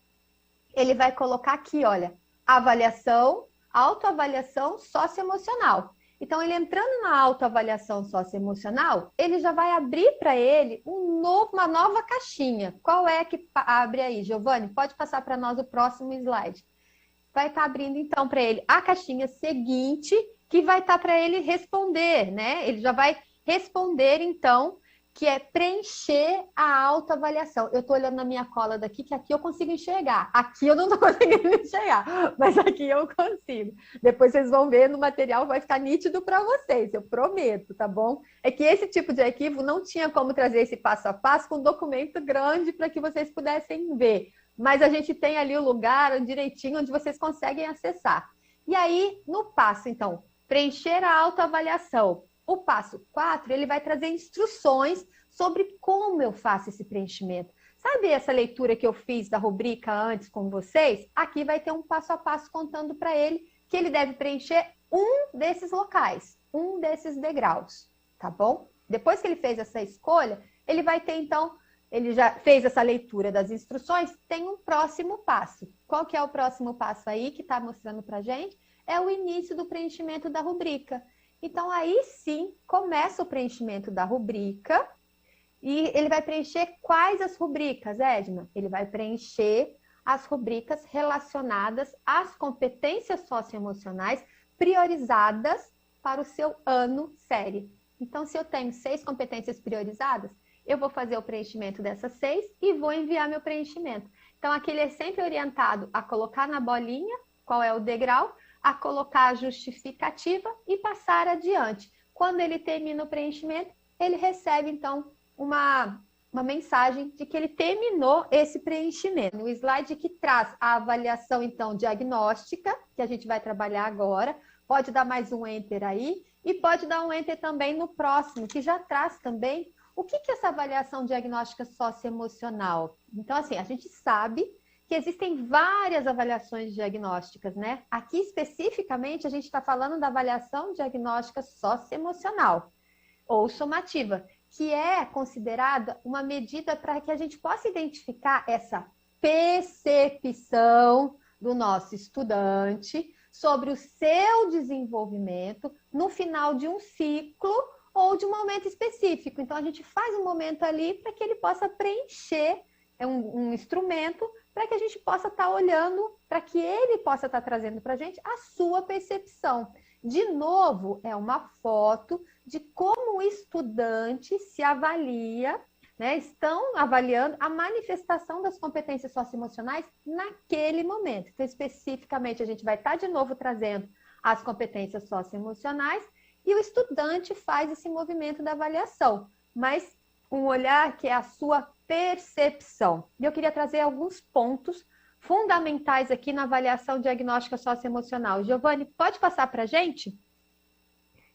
Speaker 3: ele vai colocar aqui, olha, avaliação, autoavaliação socioemocional. Então, ele entrando na autoavaliação socioemocional, ele já vai abrir para ele uma nova caixinha. Qual é que abre aí, Giovane? Pode passar para nós o próximo slide. Vai estar abrindo, então, para ele a caixinha seguinte, que vai estar para ele responder, né? Ele já vai responder, então, que é preencher a autoavaliação. Eu estou olhando na minha cola daqui, que aqui eu consigo enxergar. Aqui eu não estou conseguindo enxergar, mas aqui eu consigo. Depois vocês vão ver no material, vai ficar nítido para vocês, eu prometo, tá bom? É que esse tipo de arquivo não tinha como trazer esse passo a passo com um documento grande para que vocês pudessem ver. Mas a gente tem ali o lugar direitinho onde vocês conseguem acessar. E aí, no passo, então, preencher a autoavaliação. O passo 4, ele vai trazer instruções sobre como eu faço esse preenchimento. Sabe essa leitura que eu fiz da rubrica antes com vocês? Aqui vai ter um passo a passo contando para ele que ele deve preencher um desses locais, um desses degraus, tá bom? Depois que ele fez essa escolha, ele vai ter, então, ele já fez essa leitura das instruções, tem um próximo passo. Qual que é o próximo passo aí que está mostrando para a gente? É o início do preenchimento da rubrica. Então, aí sim, começa o preenchimento da rubrica e ele vai preencher quais as rubricas, Edna? Ele vai preencher as rubricas relacionadas às competências socioemocionais priorizadas para o seu ano série. Então, se eu tenho 6 competências priorizadas, eu vou fazer o preenchimento dessas 6 e vou enviar meu preenchimento. Então, aqui ele é sempre orientado a colocar na bolinha qual é o degrau, a colocar a justificativa e passar adiante. Quando ele termina o preenchimento, ele recebe, então, uma mensagem de que ele terminou esse preenchimento. No slide que traz a avaliação, então, diagnóstica, que a gente vai trabalhar agora, pode dar mais um enter aí, e pode dar um enter também no próximo, que já traz também o que é essa avaliação diagnóstica socioemocional. Então, assim, a gente sabe que existem várias avaliações diagnósticas, né? Aqui, especificamente, a gente está falando da avaliação diagnóstica socioemocional, ou somativa, que é considerada uma medida para que a gente possa identificar essa percepção do nosso estudante sobre o seu desenvolvimento no final de um ciclo ou de um momento específico. Então, a gente faz um momento ali para que ele possa preencher um instrumento para que a gente possa estar olhando, para que ele possa estar trazendo para a gente a sua percepção. De novo, é uma foto de como o estudante se avalia, né? Estão avaliando a manifestação das competências socioemocionais naquele momento. Então, especificamente, a gente vai estar de novo trazendo as competências socioemocionais e o estudante faz esse movimento da avaliação, mas um olhar que é a sua percepção. E eu queria trazer alguns pontos fundamentais aqui na avaliação diagnóstica socioemocional. Giovanni, pode passar para a gente?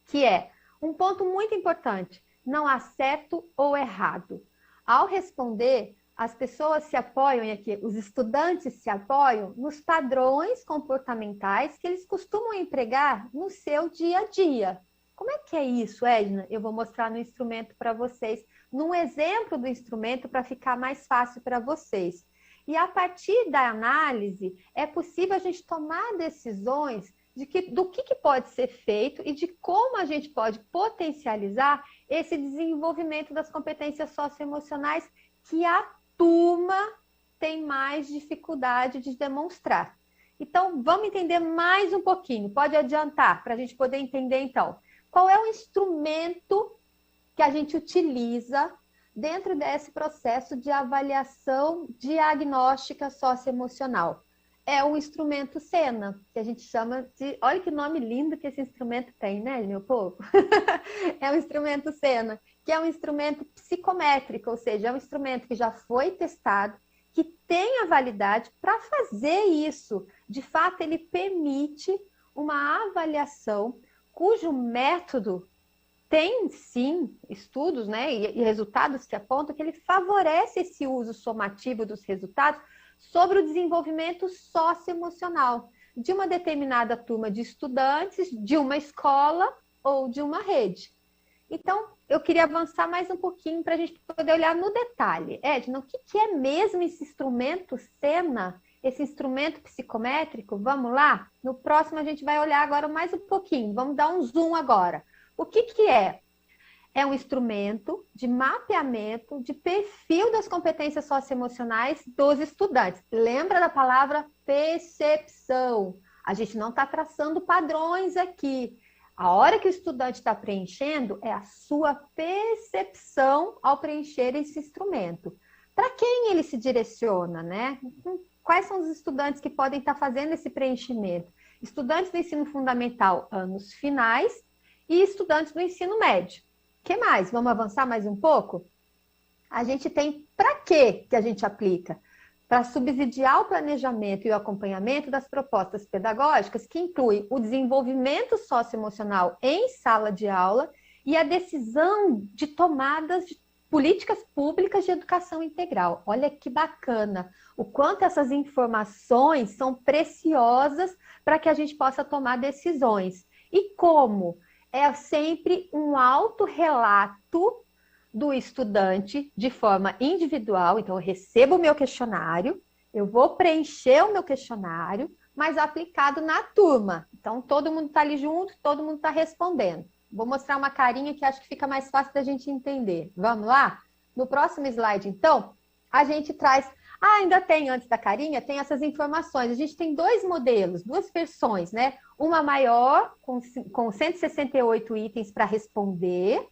Speaker 3: Que é um ponto muito importante, não há certo ou errado. Ao responder, as pessoas se apoiam, e aqui os estudantes se apoiam nos padrões comportamentais que eles costumam empregar no seu dia a dia. Como é que é isso, Edna? Eu vou mostrar no instrumento para vocês, num exemplo do instrumento para ficar mais fácil para vocês. E a partir da análise, é possível a gente tomar decisões do que pode ser feito e de como a gente pode potencializar esse desenvolvimento das competências socioemocionais que a turma tem mais dificuldade de demonstrar. Então, vamos entender mais um pouquinho. Pode adiantar para a gente poder entender, então, qual é o instrumento que a gente utiliza dentro desse processo de avaliação diagnóstica socioemocional. É o instrumento SENA, que a gente chama de... Olha que nome lindo que esse instrumento tem, né, meu povo? É o instrumento SENA, que é um instrumento psicométrico, ou seja, é um instrumento que já foi testado, que tem a validade para fazer isso. De fato, ele permite uma avaliação cujo método tem, sim, estudos, né, e resultados que apontam que ele favorece esse uso somativo dos resultados sobre o desenvolvimento socioemocional de uma determinada turma de estudantes, de uma escola ou de uma rede. Então, eu queria avançar mais um pouquinho para a gente poder olhar no detalhe. Edna, o que é mesmo esse instrumento SENA, esse instrumento psicométrico? Vamos lá? No próximo a gente vai olhar agora mais um pouquinho. Vamos dar um zoom agora. O que é? É um instrumento de mapeamento de perfil das competências socioemocionais dos estudantes. Lembra da palavra percepção. A gente não está traçando padrões aqui. A hora que o estudante está preenchendo é a sua percepção ao preencher esse instrumento. Para quem ele se direciona, né? Quais são os estudantes que podem estar fazendo esse preenchimento? Estudantes do ensino fundamental, anos finais, e estudantes do ensino médio. O que mais? Vamos avançar mais um pouco? A gente tem para quê que a gente aplica? Para subsidiar o planejamento e o acompanhamento das propostas pedagógicas que incluem o desenvolvimento socioemocional em sala de aula e a decisão de tomadas de políticas públicas de educação integral. Olha que bacana o quanto essas informações são preciosas para que a gente possa tomar decisões. E como? É sempre um autorrelato do estudante de forma individual. Então, eu recebo o meu questionário, eu vou preencher o meu questionário, mas aplicado na turma. Então, todo mundo está ali junto, todo mundo está respondendo. Vou mostrar uma carinha que acho que fica mais fácil da gente entender. Vamos lá? No próximo slide, então, a gente traz... ainda tem, antes da carinha, tem essas informações. A gente tem dois modelos, duas versões, né? Uma maior, com 168 itens para responder,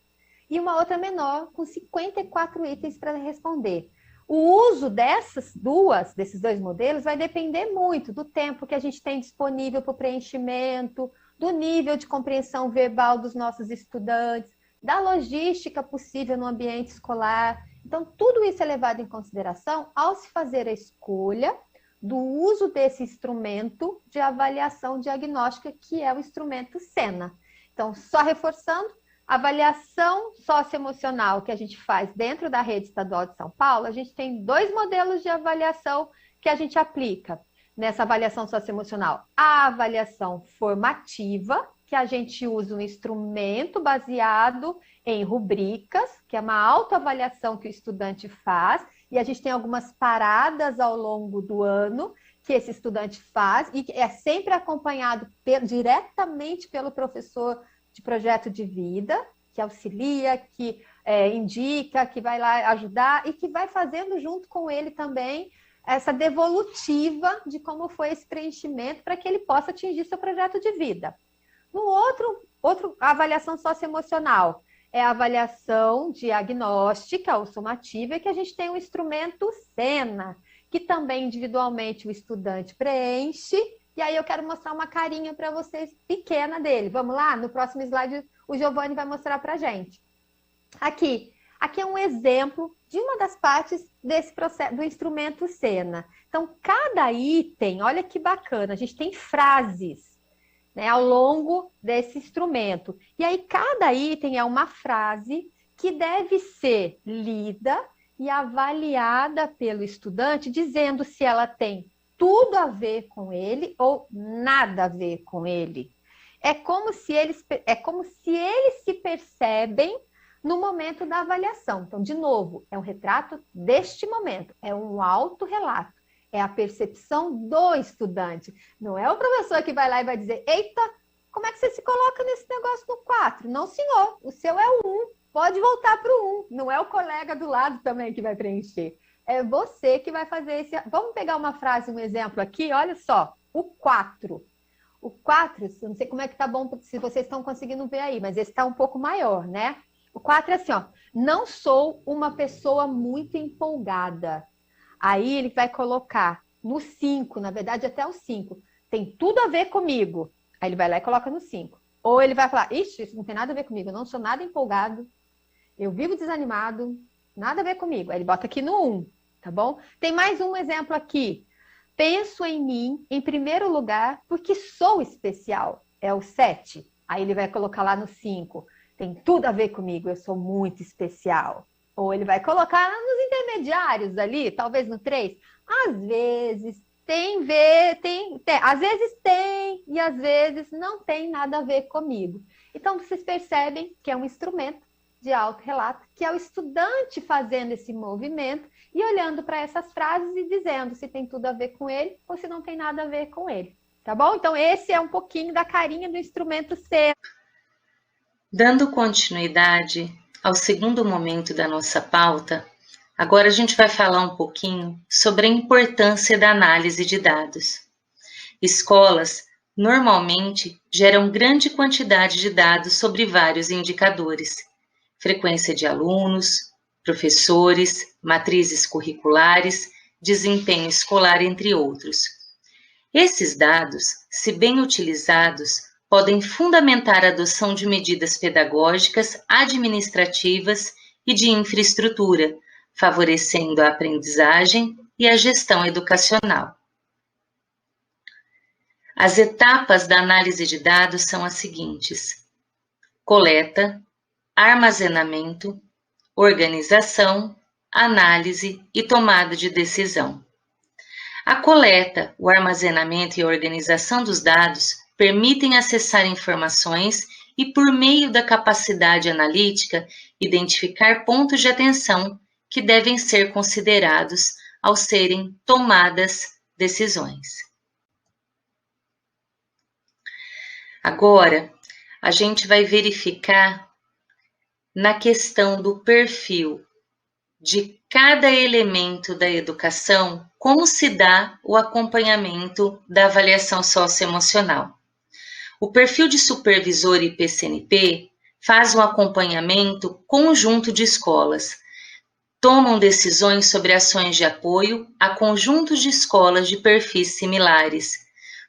Speaker 3: e uma outra menor, com 54 itens para responder. O uso desses dois modelos vai depender muito do tempo que a gente tem disponível para o preenchimento, do nível de compreensão verbal dos nossos estudantes, da logística possível no ambiente escolar. Então, tudo isso é levado em consideração ao se fazer a escolha do uso desse instrumento de avaliação diagnóstica, que é o instrumento SENA. Então, só reforçando, a avaliação socioemocional que a gente faz dentro da rede estadual de São Paulo, a gente tem 2 modelos de avaliação que a gente aplica nessa avaliação socioemocional. A avaliação formativa, que a gente usa um instrumento baseado em rubricas, que é uma autoavaliação que o estudante faz, e a gente tem algumas paradas ao longo do ano que esse estudante faz, e é sempre acompanhado diretamente pelo professor de projeto de vida, que auxilia, que indica, que vai lá ajudar, e que vai fazendo junto com ele também essa devolutiva de como foi esse preenchimento para que ele possa atingir seu projeto de vida. No outro avaliação socioemocional é a avaliação diagnóstica ou somativa, que a gente tem o instrumento SENA, que também individualmente o estudante preenche, e aí eu quero mostrar uma carinha para vocês pequena dele. Vamos lá? No próximo slide o Giovanni vai mostrar para a gente. Aqui é um exemplo de uma das partes desse processo, do instrumento SENA. Então, cada item, olha que bacana, a gente tem frases, né, ao longo desse instrumento. E aí, cada item é uma frase que deve ser lida e avaliada pelo estudante, dizendo se ela tem tudo a ver com ele ou nada a ver com ele. É como se eles se percebem no momento da avaliação. Então, de novo, é um retrato deste momento, é um autorrelato. É a percepção do estudante. Não é o professor que vai lá e vai dizer, eita, como é que você se coloca nesse negócio do 4? Não, senhor, o seu é o 1, pode voltar para o 1. Não é o colega do lado também que vai preencher. É você que vai fazer esse... Vamos pegar uma frase, um exemplo aqui, olha só, o 4. O 4, não sei como é que tá bom, se vocês estão conseguindo ver aí, mas esse está um pouco maior, né? O 4 é assim, ó, não sou uma pessoa muito empolgada. Aí ele vai colocar no 5, na verdade até o 5, tem tudo a ver comigo. Aí ele vai lá e coloca no 5. Ou ele vai falar, ixi, isso não tem nada a ver comigo, eu não sou nada empolgado, eu vivo desanimado, nada a ver comigo. Aí ele bota aqui no 1, tá bom? Tem mais um exemplo aqui. Penso em mim, em primeiro lugar, porque sou especial. É o 7. Aí ele vai colocar lá no 5. Tem tudo a ver comigo, eu sou muito especial. Ou ele vai colocar nos intermediários ali, talvez no 3. Às vezes às vezes tem e às vezes não tem nada a ver comigo. Então, vocês percebem que é um instrumento de autorrelato, que é o estudante fazendo esse movimento e olhando para essas frases e dizendo se tem tudo a ver com ele ou se não tem nada a ver com ele. Tá bom? Então, esse é um pouquinho da carinha do instrumento SENA.
Speaker 1: Dando continuidade ao segundo momento da nossa pauta, agora a gente vai falar um pouquinho sobre a importância da análise de dados. Escolas normalmente geram grande quantidade de dados sobre vários indicadores: frequência de alunos, professores, matrizes curriculares, desempenho escolar, entre outros. Esses dados, se bem utilizados, podem fundamentar a adoção de medidas pedagógicas, administrativas e de infraestrutura, favorecendo a aprendizagem e a gestão educacional. As etapas da análise de dados são as seguintes: coleta, armazenamento, organização, análise e tomada de decisão. A coleta, o armazenamento e a organização dos dados permitem acessar informações e, por meio da capacidade analítica, identificar pontos de atenção que devem ser considerados ao serem tomadas decisões. Agora, a gente vai verificar na questão do perfil de cada elemento da educação, como se dá o acompanhamento da avaliação socioemocional. O perfil de supervisor e PCNP faz um acompanhamento conjunto de escolas, tomam decisões sobre ações de apoio a conjuntos de escolas de perfis similares,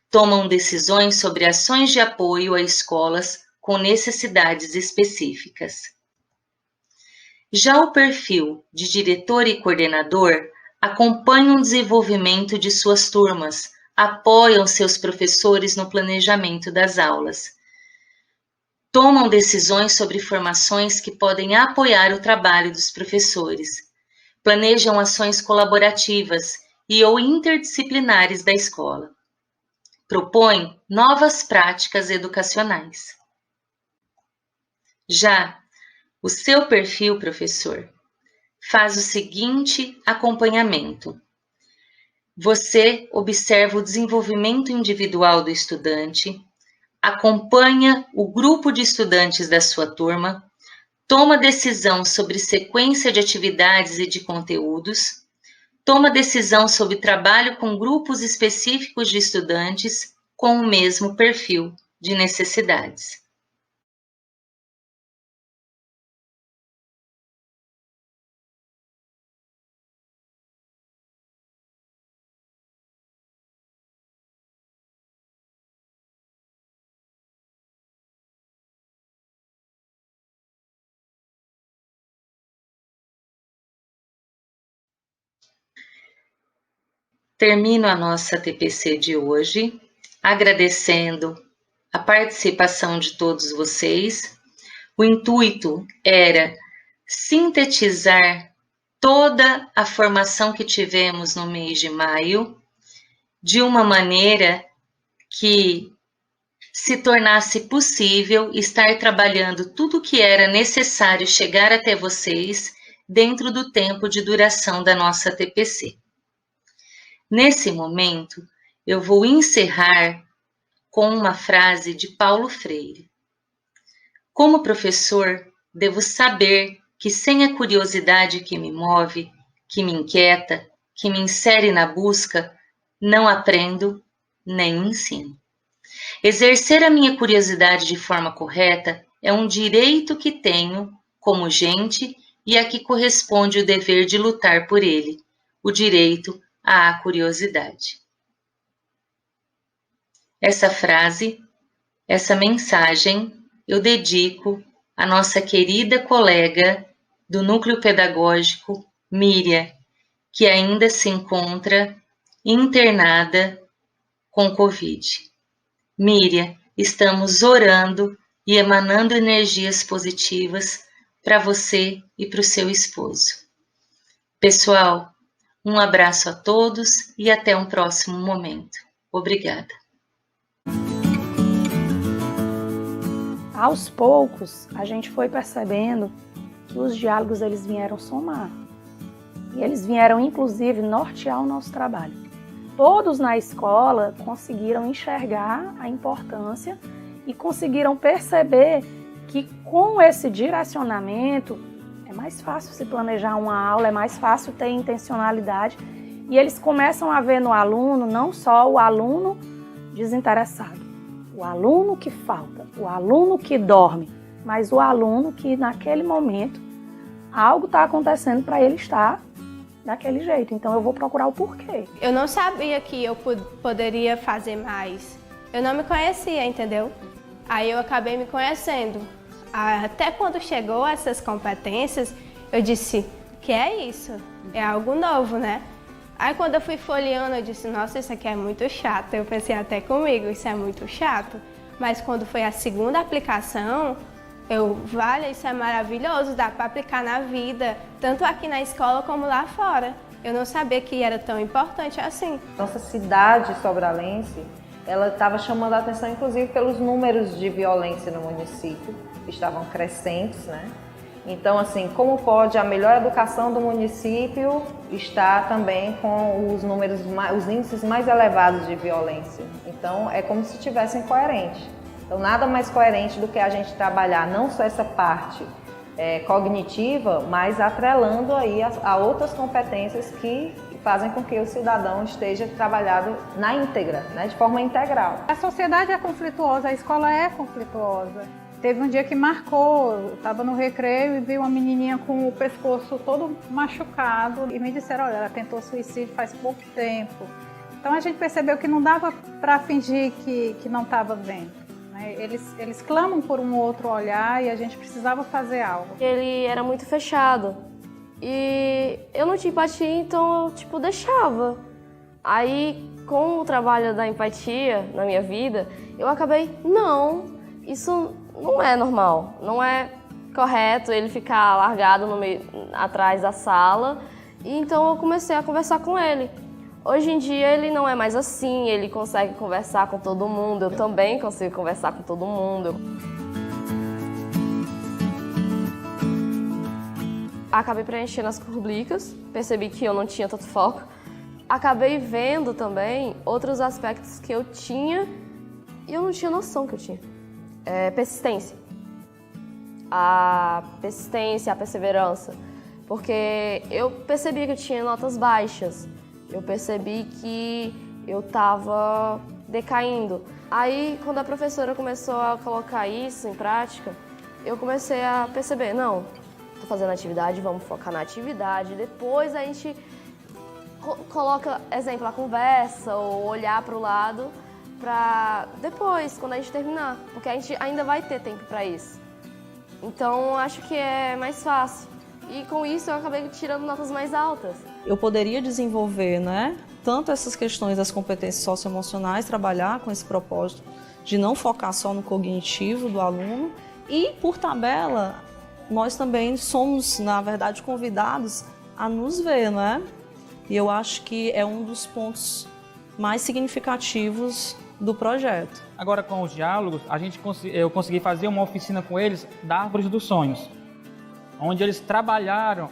Speaker 1: tomam decisões sobre ações de apoio a escolas com necessidades específicas. Já o perfil de diretor e coordenador acompanham o desenvolvimento de suas turmas, apoiam seus professores no planejamento das aulas, tomam decisões sobre formações que podem apoiar o trabalho dos professores, planejam ações colaborativas e ou interdisciplinares da escola, propõem novas práticas educacionais. Já o seu perfil, professor, faz o seguinte acompanhamento. Você observa o desenvolvimento individual do estudante, acompanha o grupo de estudantes da sua turma, toma decisão sobre sequência de atividades e de conteúdos, toma decisão sobre trabalho com grupos específicos de estudantes com o mesmo perfil de necessidades. Termino a nossa TPC de hoje, agradecendo a participação de todos vocês. O intuito era sintetizar toda a formação que tivemos no mês de maio, de uma maneira que se tornasse possível estar trabalhando tudo o que era necessário chegar até vocês dentro do tempo de duração da nossa TPC. Nesse momento, eu vou encerrar com uma frase de Paulo Freire. Como professor, devo saber que sem a curiosidade que me move, que me inquieta, que me insere na busca, não aprendo nem ensino. Exercer a minha curiosidade de forma correta é um direito que tenho como gente e a que corresponde o dever de lutar por ele, o direito à curiosidade. Essa frase, essa mensagem, eu dedico à nossa querida colega do Núcleo Pedagógico, Miriam, que ainda se encontra internada com Covid. Miriam, estamos orando e emanando energias positivas para você e para o seu esposo. Pessoal, um abraço a todos e até um próximo momento. Obrigada.
Speaker 5: Aos poucos, a gente foi percebendo que os diálogos eles vieram somar. E eles vieram, inclusive, nortear o nosso trabalho. Todos na escola conseguiram enxergar a importância e conseguiram perceber que com esse direcionamento é mais fácil se planejar uma aula, é mais fácil ter intencionalidade e eles começam a ver no aluno não só o aluno desinteressado, o aluno que falta, o aluno que dorme, mas o aluno que naquele momento algo está acontecendo para ele estar daquele jeito, então eu vou procurar o porquê.
Speaker 6: Eu não sabia que eu poderia fazer mais, eu não me conhecia, entendeu? Aí eu acabei me conhecendo. Até quando chegou essas competências, eu disse, que é isso? É algo novo, né? Aí quando eu fui folheando, eu disse, nossa, isso aqui é muito chato. Eu pensei até comigo, isso é muito chato. Mas quando foi a segunda aplicação, vale, isso é maravilhoso, dá para aplicar na vida, tanto aqui na escola como lá fora. Eu não sabia que era tão importante assim.
Speaker 7: Nossa cidade sobralense, ela estava chamando a atenção, inclusive, pelos números de violência no município, que estavam crescentes, né? Então, assim, como pode a melhor educação do município estar também com os índices mais elevados de violência? Então, é como se estivessem coerentes. Então, nada mais coerente do que a gente trabalhar não só essa parte cognitiva, mas atrelando aí a outras competências que fazem com que o cidadão esteja trabalhado na íntegra, né, de forma integral.
Speaker 8: A sociedade é conflituosa, a escola é conflituosa. Teve um dia que marcou, eu estava no recreio e vi uma menininha com o pescoço todo machucado e me disseram, olha, ela tentou suicídio faz pouco tempo. Então a gente percebeu que não dava para fingir que não estava vendo. né? Eles clamam por um outro olhar e a gente precisava fazer algo.
Speaker 9: Ele era muito fechado e eu não tinha empatia, então eu deixava. Aí, com o trabalho da empatia na minha vida, eu acabei, não, isso não é normal, não é correto ele ficar largado atrás da sala. E então eu comecei a conversar com ele. Hoje em dia ele não é mais assim, ele consegue conversar com todo mundo, eu também consigo conversar com todo mundo. Acabei preenchendo as rubricas, percebi que eu não tinha tanto foco. Acabei vendo também outros aspectos que eu tinha e eu não tinha noção que eu tinha. Persistência. A persistência, a perseverança. Porque eu percebi que eu tinha notas baixas. Eu percebi que eu estava decaindo. Aí, quando a professora começou a colocar isso em prática, eu comecei a perceber, não, estou fazendo atividade, vamos focar na atividade. Depois a gente coloca, exemplo, a conversa ou olhar para o lado para depois, quando a gente terminar. Porque a gente ainda vai ter tempo para isso. Então, acho que é mais fácil. E com isso eu acabei tirando notas mais altas.
Speaker 10: Eu poderia desenvolver, tanto essas questões das competências socioemocionais, trabalhar com esse propósito de não focar só no cognitivo do aluno. E, por tabela, nós também somos, na verdade, convidados a nos ver, E eu acho que é um dos pontos mais significativos do projeto.
Speaker 11: Agora, com os diálogos, eu consegui fazer uma oficina com eles da Árvore dos Sonhos, onde eles trabalharam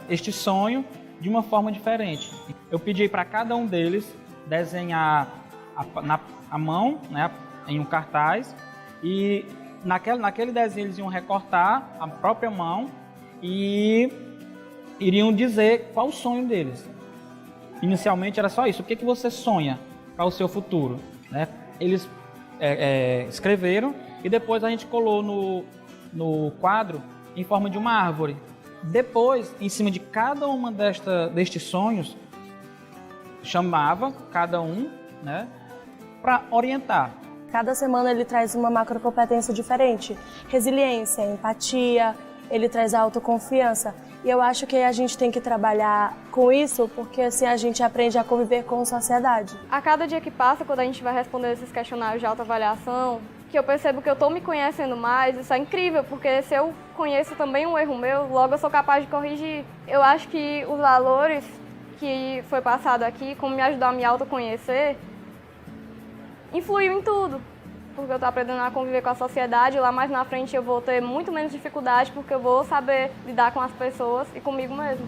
Speaker 11: este sonho de uma forma diferente. Eu pedi para cada um deles desenhar a mão, em um cartaz, e naquele desenho eles iam recortar a própria mão e iriam dizer qual o sonho deles. Inicialmente era só isso, o que você sonha para o seu futuro? Eles escreveram e depois a gente colou no quadro em forma de uma árvore. Depois, em cima de cada uma destes sonhos, chamava cada um, para orientar.
Speaker 9: Cada semana ele traz uma macrocompetência diferente. Resiliência, empatia, ele traz a autoconfiança. E eu acho que a gente tem que trabalhar com isso, porque assim a gente aprende a conviver com a sociedade.
Speaker 12: A cada dia que passa, quando a gente vai responder esses questionários de autoavaliação, que eu percebo que eu estou me conhecendo mais, isso é incrível, porque se eu conheço também um erro meu, logo eu sou capaz de corrigir. Eu acho que os valores que foi passado aqui, como me ajudar a me autoconhecer, influiu em tudo. Porque eu estou aprendendo a conviver com a sociedade, lá mais na frente eu vou ter muito menos dificuldade, porque eu vou saber lidar com as pessoas e comigo mesmo.